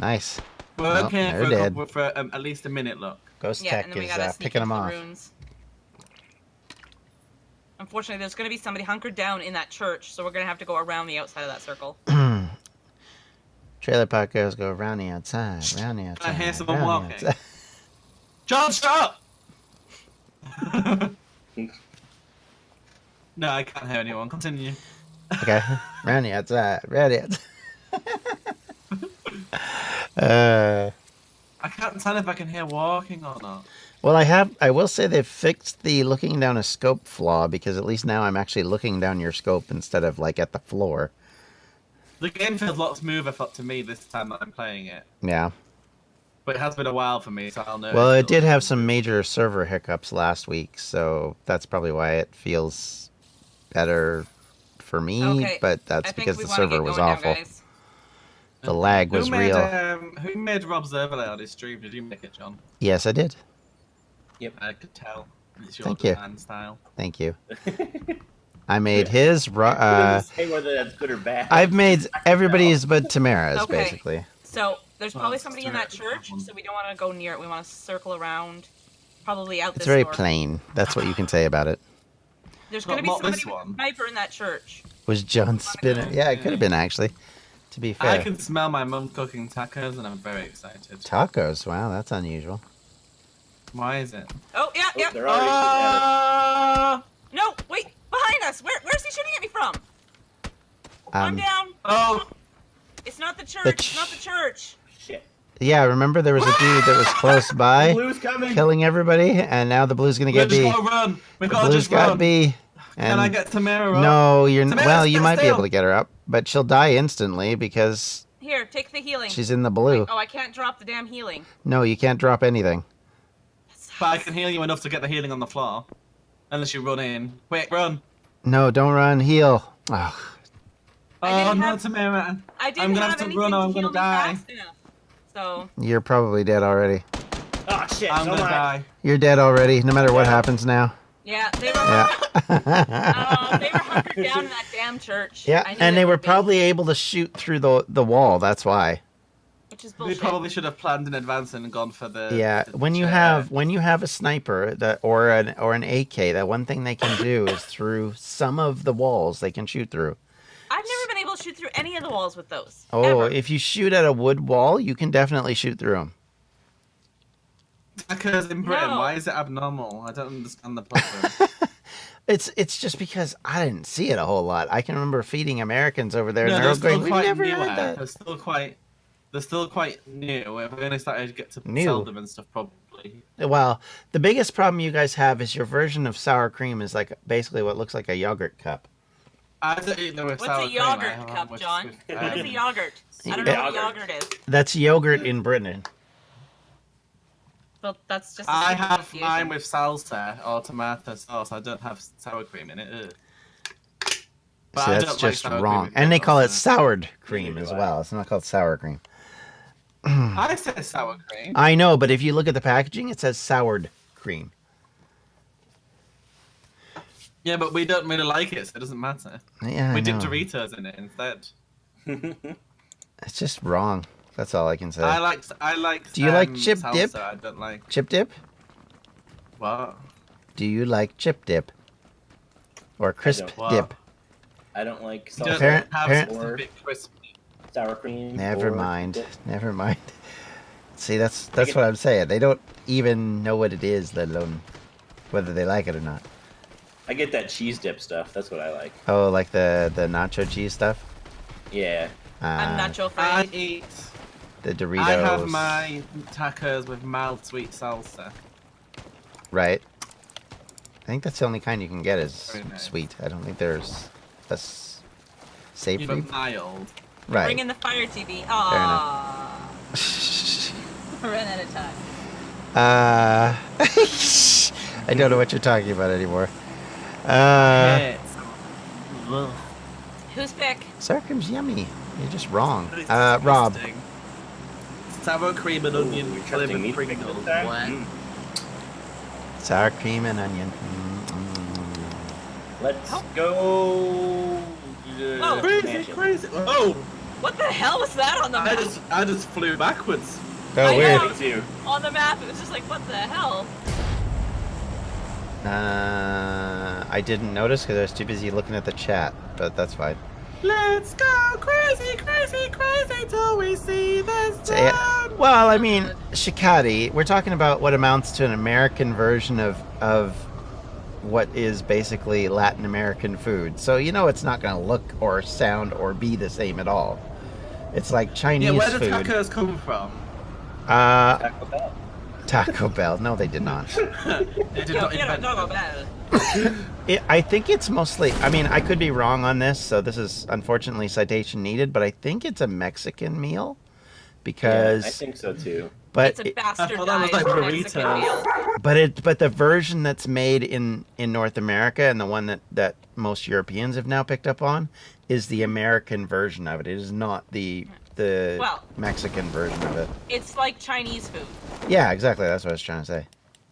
Nice. We're Well, okay they're for, dead. for at least a minute, look. Ghost Yeah, and Tech then we is gotta sneak picking them into the off. rooms. Unfortunately, there's gonna be somebody hunkered down in that church, so we're gonna have to go around the outside of that circle. Trailer park girls go round the outside, round the outside. I hear someone round the walking. outside. John, shut up! No, I can't hear anyone. Continue. Okay, round the outside, round the outside. I can't tell if I can hear walking or not. Well, I will say they've fixed the looking down a scope flaw because at least now I'm actually looking down your scope instead of like at the floor. The game feels a lot smoother to me this time that I'm playing it. Yeah. But it has been a while for me, so I'll know. Well, it did have some major server hiccups last week, so that's probably why it feels better for me, Okay, but that's I think because we the wanna server get was going now, awful. guys. The lag was real. Who made Rob's overlay on his stream? Did you make it, John? Yes, I did. Yep. I could tell. It's your Thank you. design style. Thank you. I made his. You didn't say whether that's good or bad. I've made everybody's but Tamara's, Okay. basically. So there's probably Well, somebody in that it's church, terrible. so we don't want to go near it. We want to circle around, probably out It's this very door. plain. That's what you can say about it. There's Well, going to be not somebody this with a one. sniper in that church. Was John Spinner? Yeah, it could have been actually. To be I fair. can smell my mum cooking tacos, and I'm very excited. Tacos. Wow, that's unusual. Why is it? Oh, yeah, Oh, yeah. they're already shooting at us. No, wait, behind us. Where's he shooting at me from? I'm down. Oh, It's not the church. The It's not the church. Shit. Yeah, remember there was a dude that was close by, Blue's coming. killing everybody, and now the blue's gonna we've get just B. got to run. We've The got to blue's just got run. B. Can I And get Tamara up? no, you're Tamara, well. You stand might be still. able to get her up, but she'll die instantly because Here, take the healing. she's in the blue. Oh, I can't drop the damn healing. No, you can't drop anything. But I can heal you enough to get the healing on the floor. Unless you run in. Quick, run. No, don't run. Heal. Ugh. I Oh, didn't no, have- Tamara. I didn't I'm gonna have have to anything run or to I'm heal gonna me die. fast enough. So, You're probably dead already. Oh shit. I'm so gonna am I. die. You're dead already, no matter what happens now. yeah, they were, Yeah. they were hunkered down in that damn church. Yeah, I knew and they were would be, probably able to shoot through the wall. That's why. which is We bullshit. probably should have planned in advance and gone for the. Yeah, the when you have a sniper that or an AK, that one thing they can do is through some of the walls they can shoot through. I've never been able to shoot through any of the walls with those. Oh, ever. if you shoot at a wood wall, you can definitely shoot through them. Because in Britain, No. why is it abnormal? I don't understand the problem. It's just because I didn't see it a whole lot. I can remember feeding Americans over there, No, and they're they're all going, still "We quite never new. had that." They're still quite new. We've only started to get to New. sell them and stuff, probably. Well, the biggest problem you guys have is your version of sour cream is like basically what looks like a yogurt cup. I don't eat them with What's sour a cream. yogurt I have cup, with- John? with, What is a yogurt? I don't know what yogurt is. That's yogurt in Britain. Well, that's just. a I stupid have pronunciation. mine with salsa or tomato sauce. I don't have sour cream in it. Ugh. But So I that's don't like just sour cream wrong. with And they call it salsa. soured cream Neither as do I. well. It's not called sour cream. I say sour cream. I know, but if you look at the packaging, it says soured cream. Yeah, but we don't really like it, so it doesn't matter. Yeah, We I dip know. Doritos in it instead. It's just wrong. That's all I can say. I like. Do you like chip salsa. dip? I don't like Chip dip? what? Do you like chip dip? Or crisp don't. Wow. dip? I don't like You salsa don't Parent- have parent- specific crispy. sour cream. Never or mind. dip. Never mind. See, that's what I'm saying. They don't even know what it is, let alone whether they like it or not. I get that cheese dip stuff. That's what I like. Oh, like the nacho cheese stuff? Yeah. I'm nacho I fan. eat. The Doritos. I have my tacos with mild sweet salsa. Right. I think that's the only kind you can get is Very nice. sweet. I don't think there's a savory. Even mild. Right. Bring in the fire TV. enough. Aww. Ran out of time. I don't know what you're talking about anymore. Hits. Ugh. Who's pick? Sour cream's yummy. You're just wrong. It's Rob. disgusting. Sour cream and onion Ooh, you're trusting me flavored to pick Pringles. this time? What? Sour cream and onion. Let's Oh. go. Oh, Crazy. Oh! What the hell was that on the map? I just flew backwards. Oh, I weird. know. Me too. On the map, it was just like, what the hell? I didn't notice because I was too busy looking at the chat, but that's fine. Let's go crazy, crazy, crazy till we see the sun. Well, I mean, Shikati, we're talking about what amounts to an American version of what is basically Latin American food. So you know it's not going to look or sound or be the same at all. It's like Chinese Yeah, where do food. tacos come from? Taco Bell. Taco Bell. No, they did not. They did Yo, not quiero invent Taco them. Bell. I think it's mostly. I mean, I could be wrong on this, so this is unfortunately citation needed. But I think it's a Mexican meal because. Yeah, I think so too. But It's a bastardized thought that was like Mexican burritos. meal. but the version that's made in North America and the one that most Europeans have now picked up on is the American version of it. It is not the Well- Mexican version of it. It's like Chinese food. Yeah, exactly. That's what I was trying to say.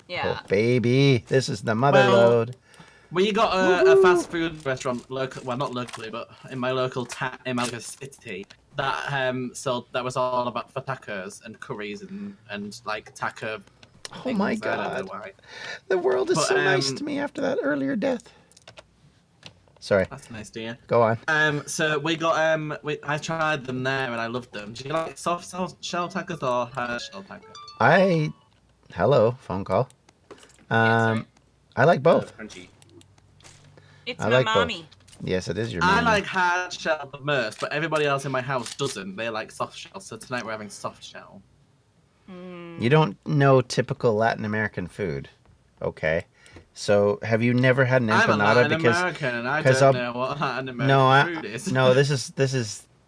Yeah. Oh, baby, this is the mother Well, load. We got a fast food restaurant, well, not locally, but in my local in my local city that that was all about for tacos and curries and like taco. Oh my things. I don't God, know why. the world is But, so nice to me after that earlier death. Sorry, That's nice, dear. go on. So we got I tried them there and I loved them. Do you like soft shell tacos or hard shell tacos? Hello, phone call. sorry. I like both. Crunchy. It's I my like both. mommy. Yes, it is your I man. like hard shell the most, but everybody else in my house doesn't. They like soft shell. So tonight we're having soft shell. You don't know typical Latin American food, okay? So have you never had an I'm a empanada? Latin Because American and I 'cause don't I'll- know what Latin American no, food is. no, this is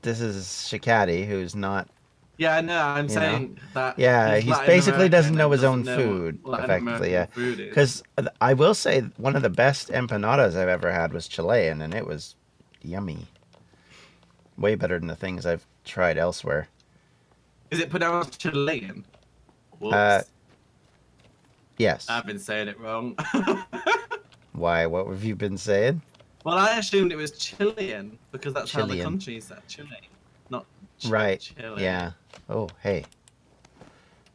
Shikati, who's not. Yeah, I know. I'm You saying that. Yeah, he's he's Latin basically doesn't American know and his own doesn't know what food, Latin effectively. Yeah, American food is. because I will say one of the best empanadas I've ever had was Chilean, and it was yummy. Way better than the things I've tried elsewhere. Is it pronounced Chilean? Whoops. Yes. I've been saying it wrong. Why? What have you been saying? Well, I assumed it was Chilean because that's how the Chilean. country is at Chile, not Right. Chile. Yeah. Oh, hey.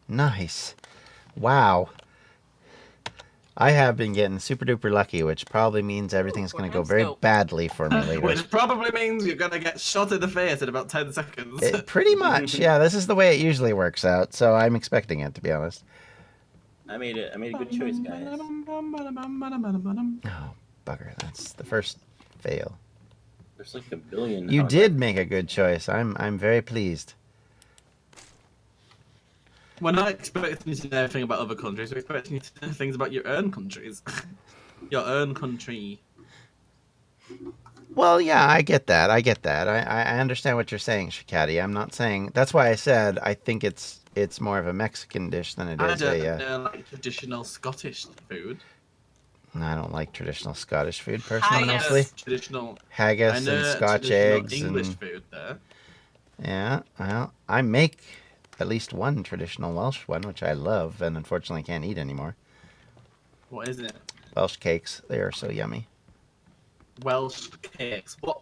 Nice. Wow. I have been getting super duper lucky, which probably means everything's going to go very Scope. badly for me later. Which probably means you're gonna get shot in the face in about 10 seconds. Pretty much, yeah. This is the way it usually works out, so I'm expecting it, to be honest. I made a good choice, guys. Oh, bugger. That's the first fail. There's like a billion. You did make a good choice. I'm very pleased. We're not expecting you to know anything about other countries. We're expecting you to know things about your own countries. Your own country. Well, yeah, I get that. I understand what you're saying, Shikati. I'm not saying... That's why I said I think it's more of a Mexican dish than it I is don't a... know like traditional Scottish food. I don't like traditional Scottish food, personally, Haggis. mostly. Traditional. Haggis I know and Scotch traditional eggs English and... food there. Yeah, well, I make at least one traditional Welsh one, which I love, and unfortunately can't eat anymore. What is it? Welsh cakes, they are so yummy. Welsh cakes. What?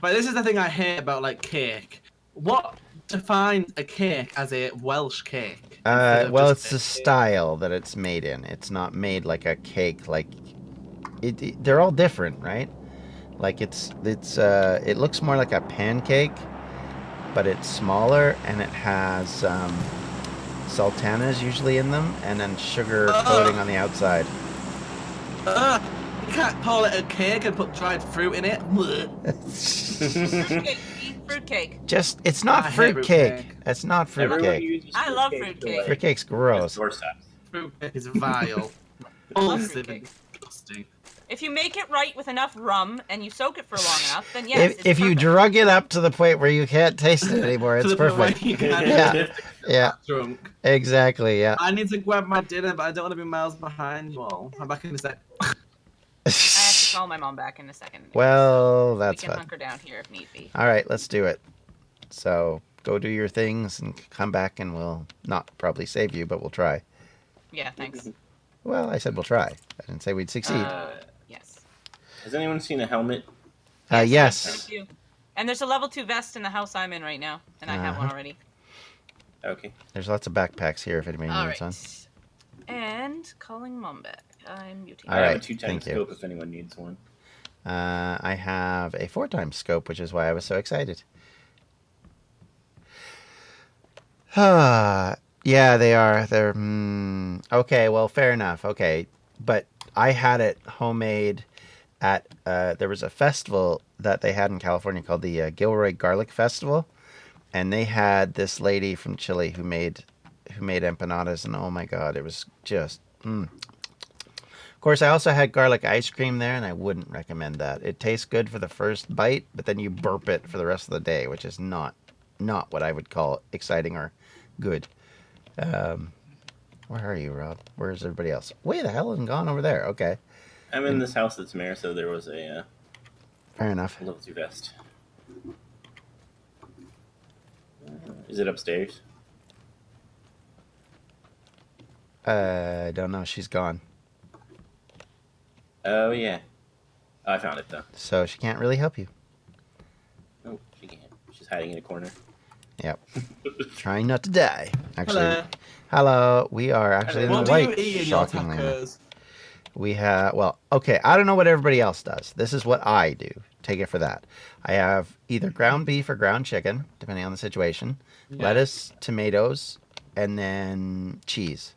Right, this is the thing I hate about like cake. What defines a cake as a Welsh cake? instead of Well, just it's the a style that it's made in. It's not made like a cake. Like they're all different, right? Like it looks more like a pancake, but it's smaller and it has Sultana is usually in them, and then sugar coating on the outside. You can't call it a cake and put dried fruit in it. Fruitcake. Fruitcake. It's not I hate fruitcake. fruitcake. It's not Everyone fruitcake. uses I love fruitcake to, fruitcake. like, Fruitcake's gross. doorsteps. Fruitcake is vile. love Repulsive and fruitcake. disgusting. If you make it right with enough rum and you soak it for long enough, then yes, it's If you perfect. drug it up to the point where you can't taste it anymore, To it's the point where perfect. you can't Yeah. Yeah, drunk. exactly. Yeah. I need to grab my dinner, but I don't want to be miles behind you all. I'm back in a sec. I have to call my mom back in a second. Well, so that's we can fun. hunker down here if need be. All right, let's do it. So go do your things and come back, and we'll not probably save you, but we'll try. Yeah, thanks. Well, I said we'll try. I didn't say we'd succeed. Yes. Has anyone seen a helmet? There's a Yes. few. And there's a level 2 vest in the house I'm in right now, and I have one already. Okay. There's lots of backpacks here if anybody All needs right. one. And calling mom back. I'm muting. All I have a right, 2x thank you. scope if anyone needs one. I have a 4x scope, which is why I was so excited. Yeah, they are. They're okay. Well, fair enough. Okay, but I had it homemade at there was a festival that they had in California called the Gilroy Garlic Festival, and they had this lady from Chile who made empanadas, and oh my god, it was just. Of course, I also had garlic ice cream there, and I wouldn't recommend that. It tastes good for the first bite, but then you burp it for the rest of the day, which is not what I would call exciting or good. Where are you, Rob? Where's everybody else? Way the hell and gone over there. Okay, I'm in this house that's Mare, so there was a fair enough. level 2 vest. Is it upstairs? I don't know. She's gone, Oh, yeah. Oh, I found it, though. so she can't really help you. Oh, she can't. She's hiding in a corner. Yep. Trying not to die. Actually, Hello. hello. We are actually in What the do you white. eat in your Shockingly enough. tacos? We have, well, okay, I don't know what everybody else does. This is what I do. Take it for that. I have either ground beef or ground chicken, depending on the situation, Yeah. lettuce, tomatoes, and then cheese.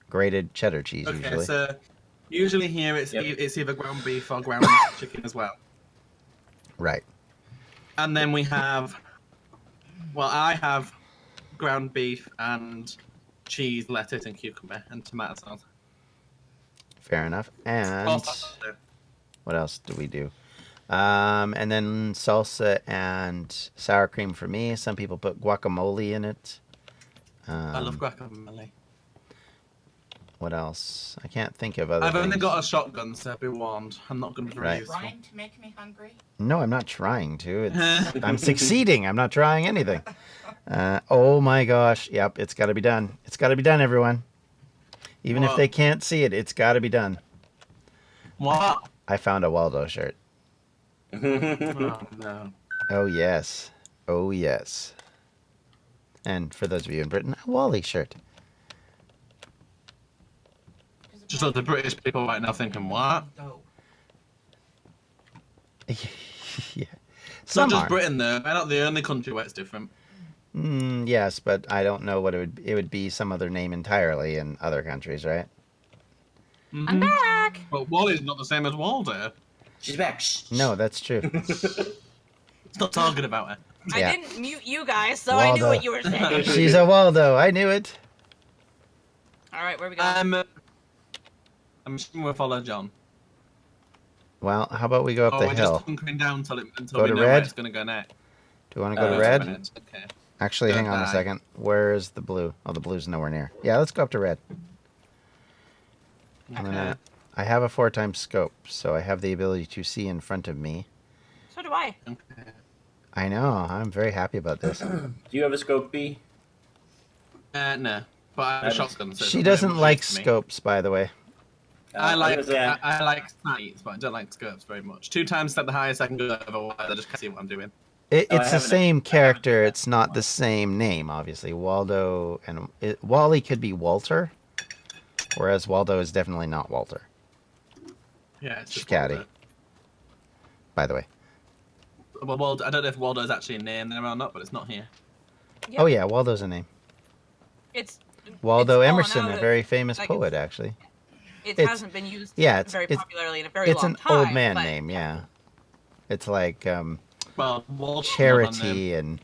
Grated cheddar cheese, Okay, usually. so usually here it's Yep. it's either ground beef or ground chicken as well. Right. And then we have, well, I have ground beef and cheese, lettuce, and cucumber and tomato sauce. Fair enough. And Also, what else do we do? And then salsa and sour cream for me. Some people put guacamole in it. I love guacamole. What else? I can't think of other I've only things. got a shotgun, so be warned. I'm not going to be very Right. useful. Trying to make me hungry? No, I'm not trying to. It's, I'm succeeding. I'm not trying anything. Oh my gosh. Yep, it's got to be done. It's got to be done, everyone. Even if What? they can't see it, it's got to be done. What? I found a Waldo shirt. Oh, no. Oh, yes. Oh, yes. And for those of you in Britain, a Wally shirt. Just like the British people right now thinking, what? No. Yeah. It's Some not just are. Britain, though. They're not the only country where it's different. Yes, but I don't know what it would be some other name entirely in other countries, right? I'm back. But Wally's not the same as Waldo. She's back. Shh. No, that's true. Stop talking about her. Yeah. I didn't mute you guys, so I knew Waldo. what you were saying. She's a Waldo. I knew it. All right, where we going? I'm assuming we'll follow John. Well, how about we go up Oh, the we're hill? just hunkering down until Go we to know where red? it's going to go next. Do you want to go to Uh, red? Okay. Actually, hang on a Goodbye. second. Where's the blue? Oh, the blue's nowhere near. Yeah, let's go up to red. I have a 4x scope, so I have the ability to see in front of me. So do I. Okay. I know. I'm very happy about this. Do you have a scope, B? No. But I have a shotgun. So She it's doesn't very like much use to me. scopes, by the way. I like was gonna say, I like sights, but I don't like scopes very much. 2 times step the highest I can go, otherwise I just can't see what I'm doing. Oh, I It's the haven't same actually- I haven't character. tried It's not the same name, obviously. Waldo and Wally could be Walter, whereas Waldo is definitely not Walter. Yeah, it's just Scatty. Waldo. By the way. Well, Waldo, I don't know if Waldo is actually a name there or not, but it's not here. Yep. Oh yeah, Waldo's a name. It's Waldo fallen Emerson, out a of- very famous like, poet, actually. It It's- hasn't been used yeah, very it's- popularly in a very It's long an time. old man but- name, yeah. It's like Well, Walt's another name. charity and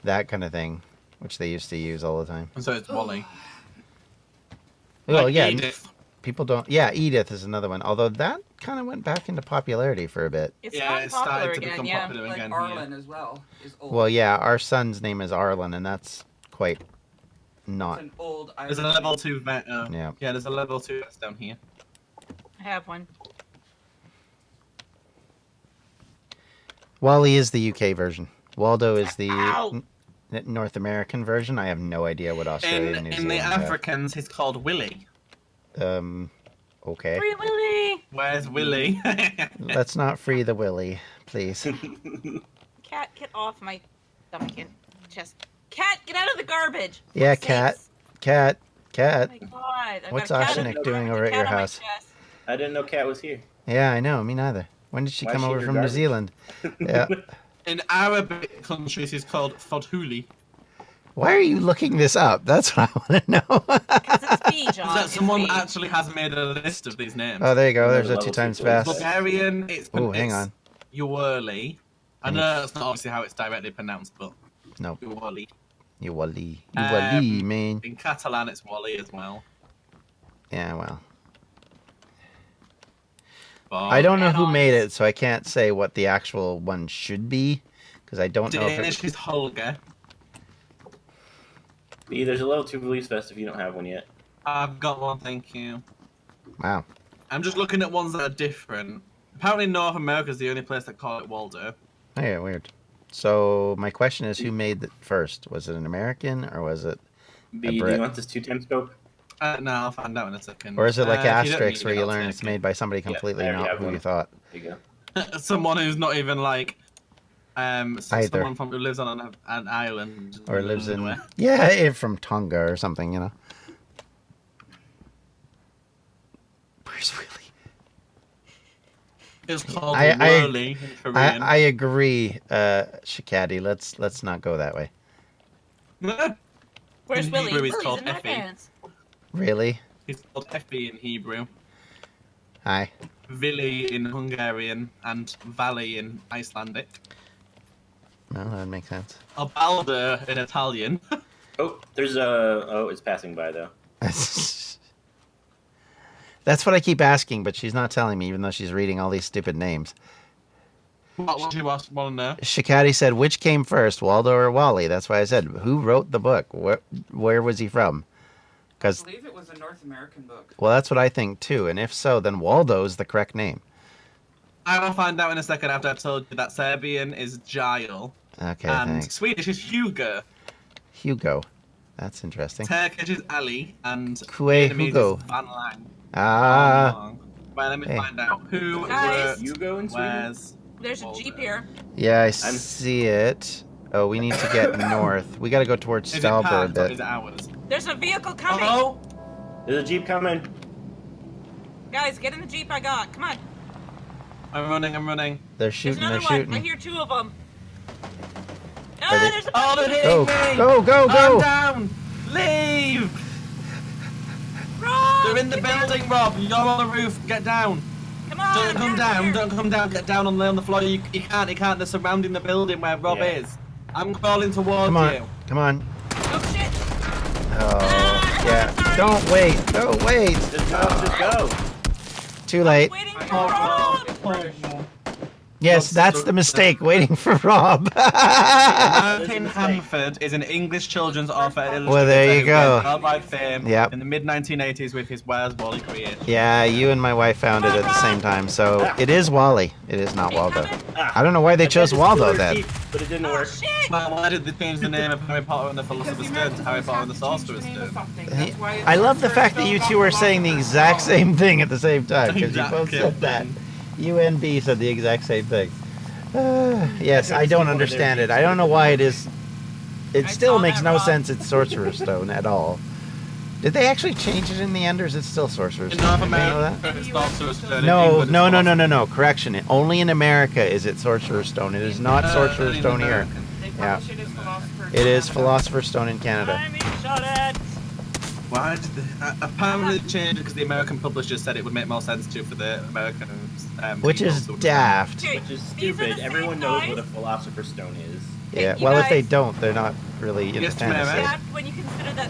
that kind of thing, which they used to use all the time. And so it's Wally. Well, Like yeah, Edith. people don't. Yeah, Edith is another one. Although that kind of went back into popularity for a bit. It's Yeah, gotten it started popular to again, become yeah. popular Like again. Arlen as well is old. Well, yeah, our son's name is Arlen, and that's quite It's not. an old Irish. There's a level 2 vet. Yeah. Yeah, there's a level 2 vest down here. I have one. Wally is the UK version. Waldo is the Ow! North American version. I have no idea what Australia and New In the Zealand have. Africans, he's called Willy. Okay. Free Willy! Where's Willy? Let's not free the Willy, please. Cat, get off my stomach and chest. Cat, get out of the garbage! For Yeah, sakes. Cat. Oh my god. I've What's got a cat in Oceanic the doing garbage, over a at your cat on my house? chest. I didn't know Cat was here. Yeah, I know. Me neither. When did she Why come is she over in from your New garbage? Zealand? Yeah. In Arabic countries, he's called Fodhuli. Why are you looking this up? That's what I want to know. Because it's B, John. That it's someone B. actually has made a list of these names. Oh, there you go. There's a Level 2 two times voice. fast. Bulgarian, it's Oh, hang on. Uwerli. I know that's not obviously how it's directly pronounced, but No, Uwerli. you Wally. You Wally, man. In Catalan, it's Wally as well. Yeah, well. But I don't know who add-ons. made it, so I can't say what the actual one should be, because I don't know if Danish it... is Holger. B, there's a level 2 release vest if you don't have one yet. I've got one, thank you. Wow. I'm just looking at ones that are different. Apparently, North America is the only place that call it Waldo. Oh, yeah, weird. So, my question is, who made it first? Was it an American, or was it... B, do Brit. you want this 2-time scope? No, I'll find out in a second. Or is it like If you don't Asterix, need where it, you I'll learn take it's it. made by somebody completely I already not have who one. you thought? There you go. Someone who's not even like Either. someone from who lives on an island Or lives in... nowhere. Yeah, from Tonga or something, you know? Where's Willie? It's called I- Whirly in Korean. I agree, Shikadi. Let's not go that way. Where's in Willy? Hebrew, he's Willy's called in my Effie. pants. Really? He's called FB in Hebrew, Hi. Vili in Hungarian, and Valley in Icelandic. No, that would make sense. Balder in Italian. Oh, there's a... Oh, it's passing by, though. That's what I keep asking, but she's not telling me, even though she's reading all these stupid names. What do you want to know? Shikadi said, which came first, Waldo or Wally? That's why I said, who wrote the book? Where was he from? I Because, believe it was a North American book. well, that's what I think, too. And if so, then Waldo's the correct name. I will find out in a second after I've told you that Serbian is Gile, Okay, and thanks. Swedish is Hugo, Hugo. That's interesting. Turkish is Ali, and Kue Vietnamese Hugo. is Van Lang. Ah, Well, let me Hey. find out who Guys. You go in Sweden? where's There's a Waldo. Jeep here. yeah, I see it. Oh, we need to get north. We got to go towards Is it Stalber a parked or bit. is it ours? There's a vehicle coming. Oh, There's a Jeep coming. Guys, get in the Jeep I got. Come on. I'm running. They're There's shooting, another they're one. I shooting. hear two of them. Are they- There's a Oh, they're hitting Go, me! go, go, I'm go! down! Leave! Rob, They're in the get down. building, Rob. You're on the roof. Get down. Come on. Don't come down. here. Don't come down. Get down and lay on the floor. You can't. They're surrounding the building where Rob Yeah. is. I'm crawling towards Come on, you. come on. Oh shit. Oh, yeah. Don't wait, don't wait. Just go. Too late. Waiting for Oh, Rob. It's British. Yes, that's the mistake, waiting for Rob. Martin Hanford is an English children's author. Illustrator Well, there you who go. gained worldwide fame Yep. in the mid-1980s with his Where's Wally creation. Yeah, you and my wife found it at the same time, so it is Wally. It is not Waldo. I don't know why they chose Waldo then. But it didn't Oh work. shit. Well, why did they change the name of Harry Potter and the Philosopher's Stone to Harry Potter and the Sorcerer's Stone? I love the fact that you two are saying the exact same thing at the same time, because you both Exactly. said that. UNB said the exact same thing. Yes, I don't understand it. I don't know why it is. It I still saw makes that, no Rob. sense. It's Sorcerer's Stone at all. Did they actually change it in the Enders? It's still Sorcerer's In Stone. North Did you know that? America, it's Sorcerer's Stone. In No, England, no, it's no, no, no, no. Correction. Only in America is it Sorcerer's Stone. It is not Sorcerer's only in Stone here. America. They Yeah. publish it as Philosopher's It is Stone. Philosopher's Stone in Canada. I'm being shot at. Why did apparently they changed it because the American publishers said it would make more sense to for the American Which people is to understand. daft. Okay, Which is these are the stupid. same Everyone knows guys- what a philosopher's stone is. Yeah. you Well, if they guys- don't, they're not really into Yes, fantasy. ma'am. That, when you consider that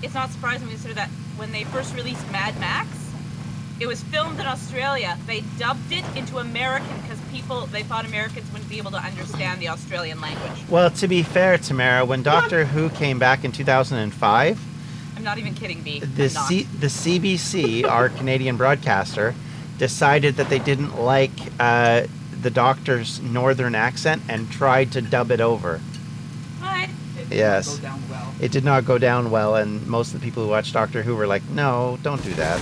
it's not surprising when you consider that when they first released Mad Max, it was filmed in Australia. They dubbed it into American because they thought Americans wouldn't be able to understand the Australian language. Well, to be fair, Tamara, when Doctor Who came back in 2005, I'm not even kidding, B. the I'm not. the CBC, our Canadian broadcaster, decided that they didn't like the Doctor's northern accent and tried to dub it over. What? It did Yes. not go down well. It did not go down well, and most of the people who watched Doctor Who were like, "No, don't do that."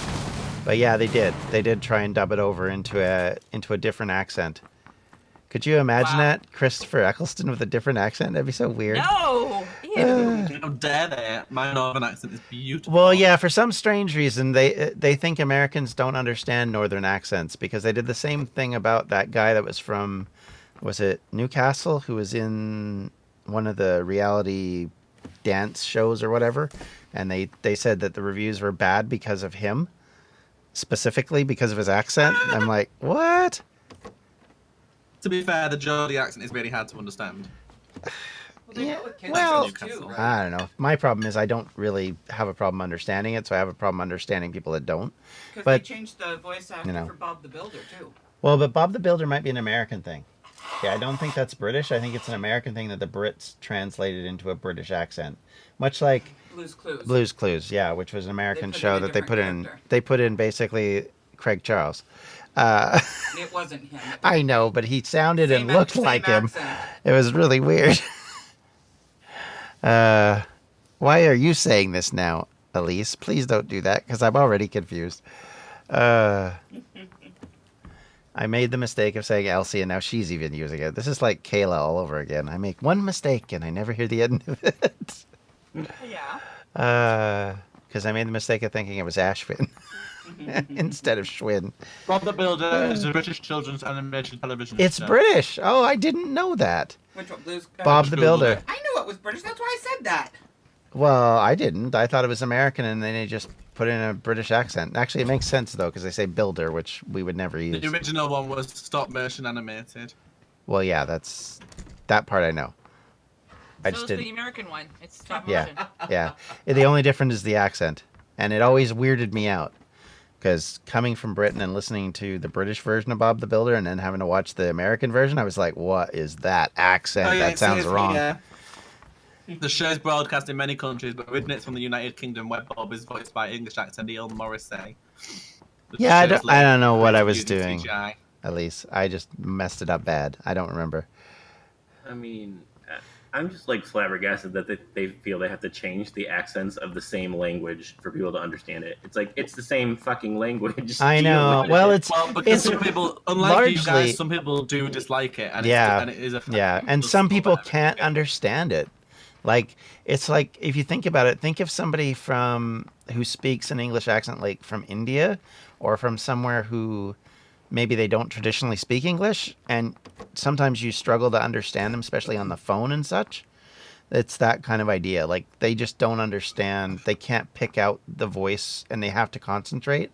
But yeah, they did. They did try and dub it over into a different accent. Could you imagine Wow. that? Christopher Eccleston with a different accent? That'd be so weird. No! Ew. How dare they? My northern accent is beautiful. Well, yeah, for some strange reason, they think Americans don't understand northern accents because they did the same thing about that guy that was from, was it Newcastle, who was in one of the reality dance shows or whatever, and they said that the reviews were bad because of him, specifically because of his accent. And I'm like, what? To be fair, the Geordie accent is really hard to understand. Well, they Yeah, go with kids well- too, right? I don't know. My problem is I don't really have a problem understanding it, so I have a problem understanding people that don't. Because but- they changed the voice actor you know. for Bob the Builder too. Well, but Bob the Builder might be an American thing. Yeah, I don't think that's British. I think it's an American thing that the Brits translated into a British accent. Much like Blue's Clues. Blue's Clues, yeah, which was an American put in show a that they put different in. character. They put in basically Craig Charles. It wasn't him. I know, but he sounded Same and looked same like him. accent. It was really weird. Why are you saying this now, Elise? Please don't do that, because I'm already confused. I made the mistake of saying Elsie, and now she's even using it. This is like Kayla all over again. I make one mistake, and I never hear the end of it. Yeah. Because I made the mistake of thinking it was Ashwin instead of Schwinn. Bob the Builder is a British children's animated television It's show. British. Oh, I didn't know that. Which one? Blue's Bob the Google Builder. it. I knew it was British. That's why I said that. Well, I didn't. I thought it was American, and then they just put in a British accent. Actually, it makes sense, though, because they say builder, which we would never use. The original one was stop motion animated. Well, yeah, that part I know. I So just is the didn't. American one. It's stop Yeah, motion. yeah. The only difference is the accent, and it always weirded me out. Because coming from Britain and listening to the British version of Bob the Builder and then having to watch the American version, I was like, what is that accent? Oh, yeah, That it sounds says wrong. here, the show is broadcast in many countries, but originates from the United Kingdom, where Bob is voiced by English actor Neil Morrissey. The Yeah, I show's don't know what I was using doing. CGI. At least I just messed it up bad. I don't remember. I mean, I'm just like flabbergasted that they feel they have to change the accents of the same language for people to understand it. It's like it's the same fucking language. I Deal know. with it. Well, it's Well, because it's some people, unlike you largely guys, some people do dislike it, and Yeah, and it is a yeah, and some people can't understand it. Like it's like if you think about it, think of somebody from who speaks an English accent, like from India, or from somewhere who maybe they don't traditionally speak English, and sometimes you struggle to understand them, especially on the phone and such. It's that kind of idea. Like they just don't understand. They can't pick out the voice, and they have to concentrate.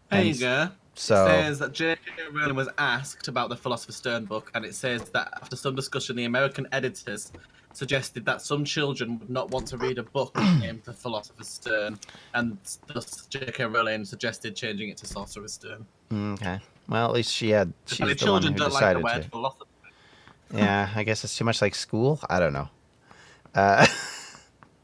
There And you go. So It says that J.K. Rowling was asked about the Philosopher's Stone book, and it says that after some discussion, the American editors suggested that some children would not want to read a book named The Philosopher's Stone, and thus J.K. Rowling suggested changing it to Sorcerer's Stone. okay. Well, at least she's the one who Children don't like the decided word to. philosopher. Yeah, I guess it's too much like school. I don't know.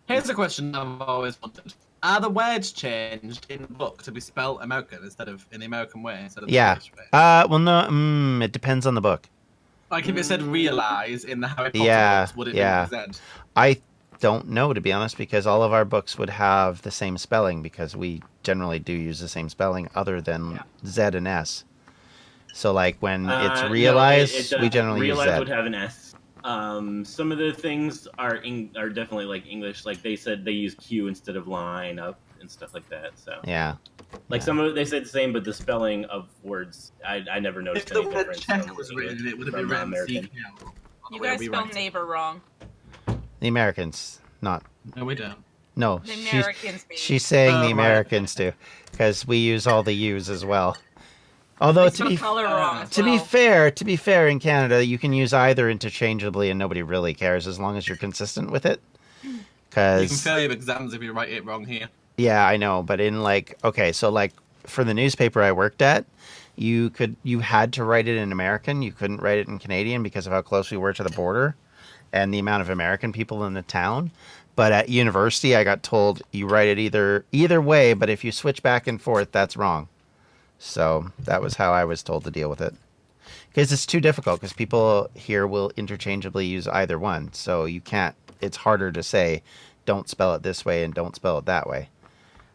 Here's a question I've always wondered. Are the words changed in the book to be spelled American instead of in the American way instead of the Yeah. English way? Well, no. It depends on the book. Like if it said realize in the Harry Potter Yeah, books, would it yeah. be Z? I don't know, to be honest, because all of our books would have the same spelling because we generally do use the same spelling other than Z and S. So, like when it's No, realize, it we generally realize use Z. would have an S. Some of the things are definitely like English. Like they said they use Q instead of line up and stuff like that. So Yeah. like some of it they said the same, but the spelling of words I never If noticed the any word difference. check from was English- written, it would have been from, written American. CK. You guys spelled neighbor wrong. The Americans, not. No, we don't. No, The Americans, maybe. she's saying the right. Americans do, because we use all the U's as well. Although They to spell be color wrong as to well. be fair, in Canada you can use either interchangeably, and nobody really cares as long as you're consistent with it. You can Because fail your exams if you write it wrong here. yeah, I know, but in like okay, so like for the newspaper I worked at, you had to write it in American. You couldn't write it in Canadian because of how close we were to the border and the amount of American people in the town. But at university, I got told you write it either way, but if you switch back and forth, that's wrong. So that was how I was told to deal with it. Because it's too difficult, because people here will interchangeably use either one. So you can't, it's harder to say, don't spell it this way and don't spell it that way.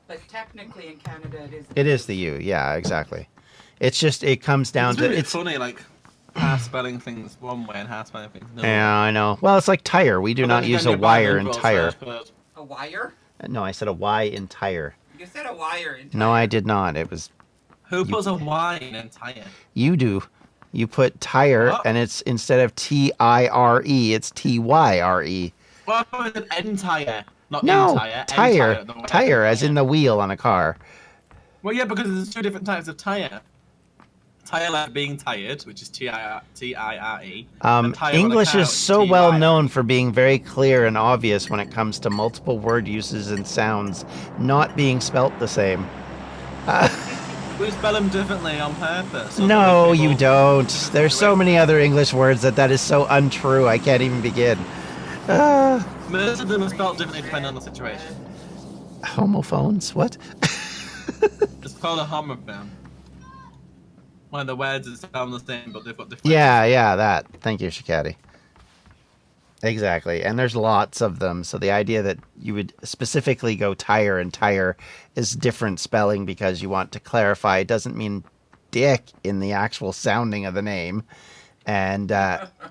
But technically in Canada it is. It is the U, yeah, exactly. It's just, it comes down It's to, really it's, funny, like half spelling things one way and half spelling things another. yeah, I know. Well, it's like tire. We do But not then use again, a you're wire in bilingual, so tire. I suppose- A wire? No, I said a Y in tire. You said a wire in No, I did not. It was, Who puts a Y in entire? you do. You put tire, What? and it's instead of T-I-R-E, it's T-Y-R-E. Well, I thought it was entire, not No, entire. tire. Entire, the word Tire, as in entire. the wheel on a car. Well, yeah, because there's two different types of tire. Tire like being tired, which is T-I-R-E. and tire on a English cow is so T-Y. well known for being very clear and obvious when it comes to multiple word uses and sounds not being spelt the same. We spell them differently on purpose. so No, that you people- don't. There's so many other English words that is so untrue. I can't even begin. Most of them are spelled differently depending on the situation. Homophones? What? It's called a homophone. One of the words is sound the same, but they've got different. Yeah, that. Thank you, Shikati. Exactly. And there's lots of them. So the idea that you would specifically go tire and tire is different spelling because you want to clarify it doesn't mean dick in the actual sounding of the name. And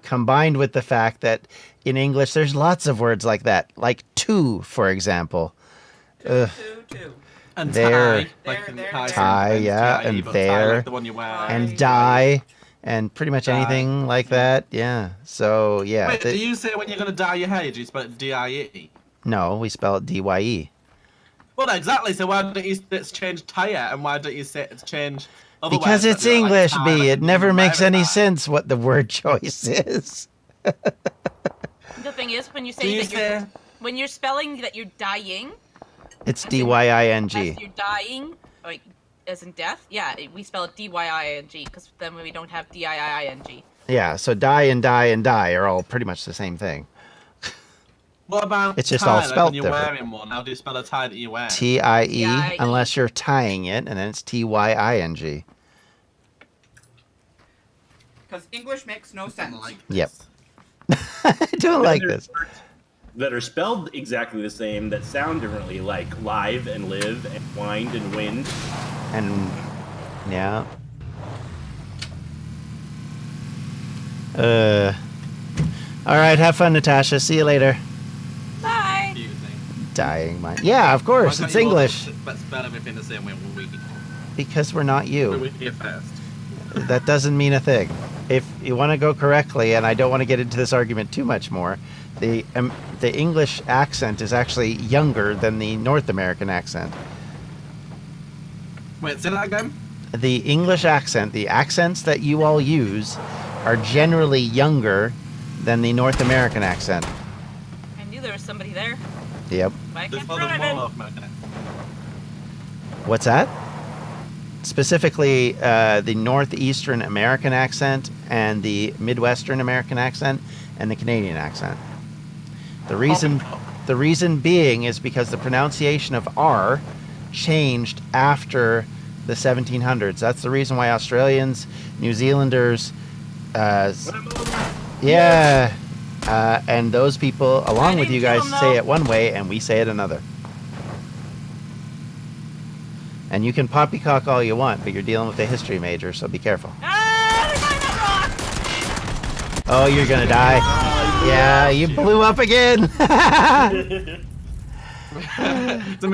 combined with the fact that in English there's lots of words like that, like to, for example. Two. And There. tie, like in There. tie, Tie, sometimes, yeah, T-I-E, and but tie there. like the one you wear. And die, and pretty much Die. anything like that. Yeah. So, yeah. Wait, do you say when you're gonna dye your hair, do you spell it D-I-E? No, we spell it D-Y-E. Well, exactly. So why don't you it's change tire, and why don't you say it's change other Because words it's that are like English, tie, B. like It never makes whatever any tie? sense what the word choice is. The thing is, when you Do say you that you're say when you're spelling that you're dying, It's as in- D-Y-I-N-G. as you're dying, like as in death, yeah, we spell it D-Y-I-N-G because then we don't have D-I-I-N-G. Yeah, so die and die and die are all pretty much the same thing. What about It's just tie, all like spelt when you're different. wearing one? How do you spell a tie that you wear? T-I-E, T-I-E. unless you're tying it, and then it's T-Y-I-N-G. Because English makes no sense. Like Yep. this. I don't like this. That are spelled exactly the same, that sound differently, like live and live and wind and wind. And, yeah. All right, have fun, Natasha. See you later. Bye. Confusing. Dying mind. Yeah, of course, Why it's can't you all English. But spell everything the same way when we Because we're not you. when we hear first. That doesn't mean a thing. If you want to go correctly, and I don't want to get into this argument too much more, the English accent is actually younger than the North American accent. Wait, say that again. The English accent, the accents that you all use, are generally younger than the North American accent. I knew there was somebody there. Yep. But I There's can't more throw than it in. one of them. Okay. What's that? Specifically, the Northeastern American accent and the Midwestern American accent and the Canadian accent. The reason being is because the pronunciation of R changed after the 1700s. That's the reason why Australians, New Zealanders, and those people, along with didn't you guys, kill 'em, say though. it one way and we say it another. And you can poppycock all you want, but you're dealing with a history major, so be careful. Ah, they're going that rock! Oh, you're gonna die. Yeah, you blew up again. It's amazing.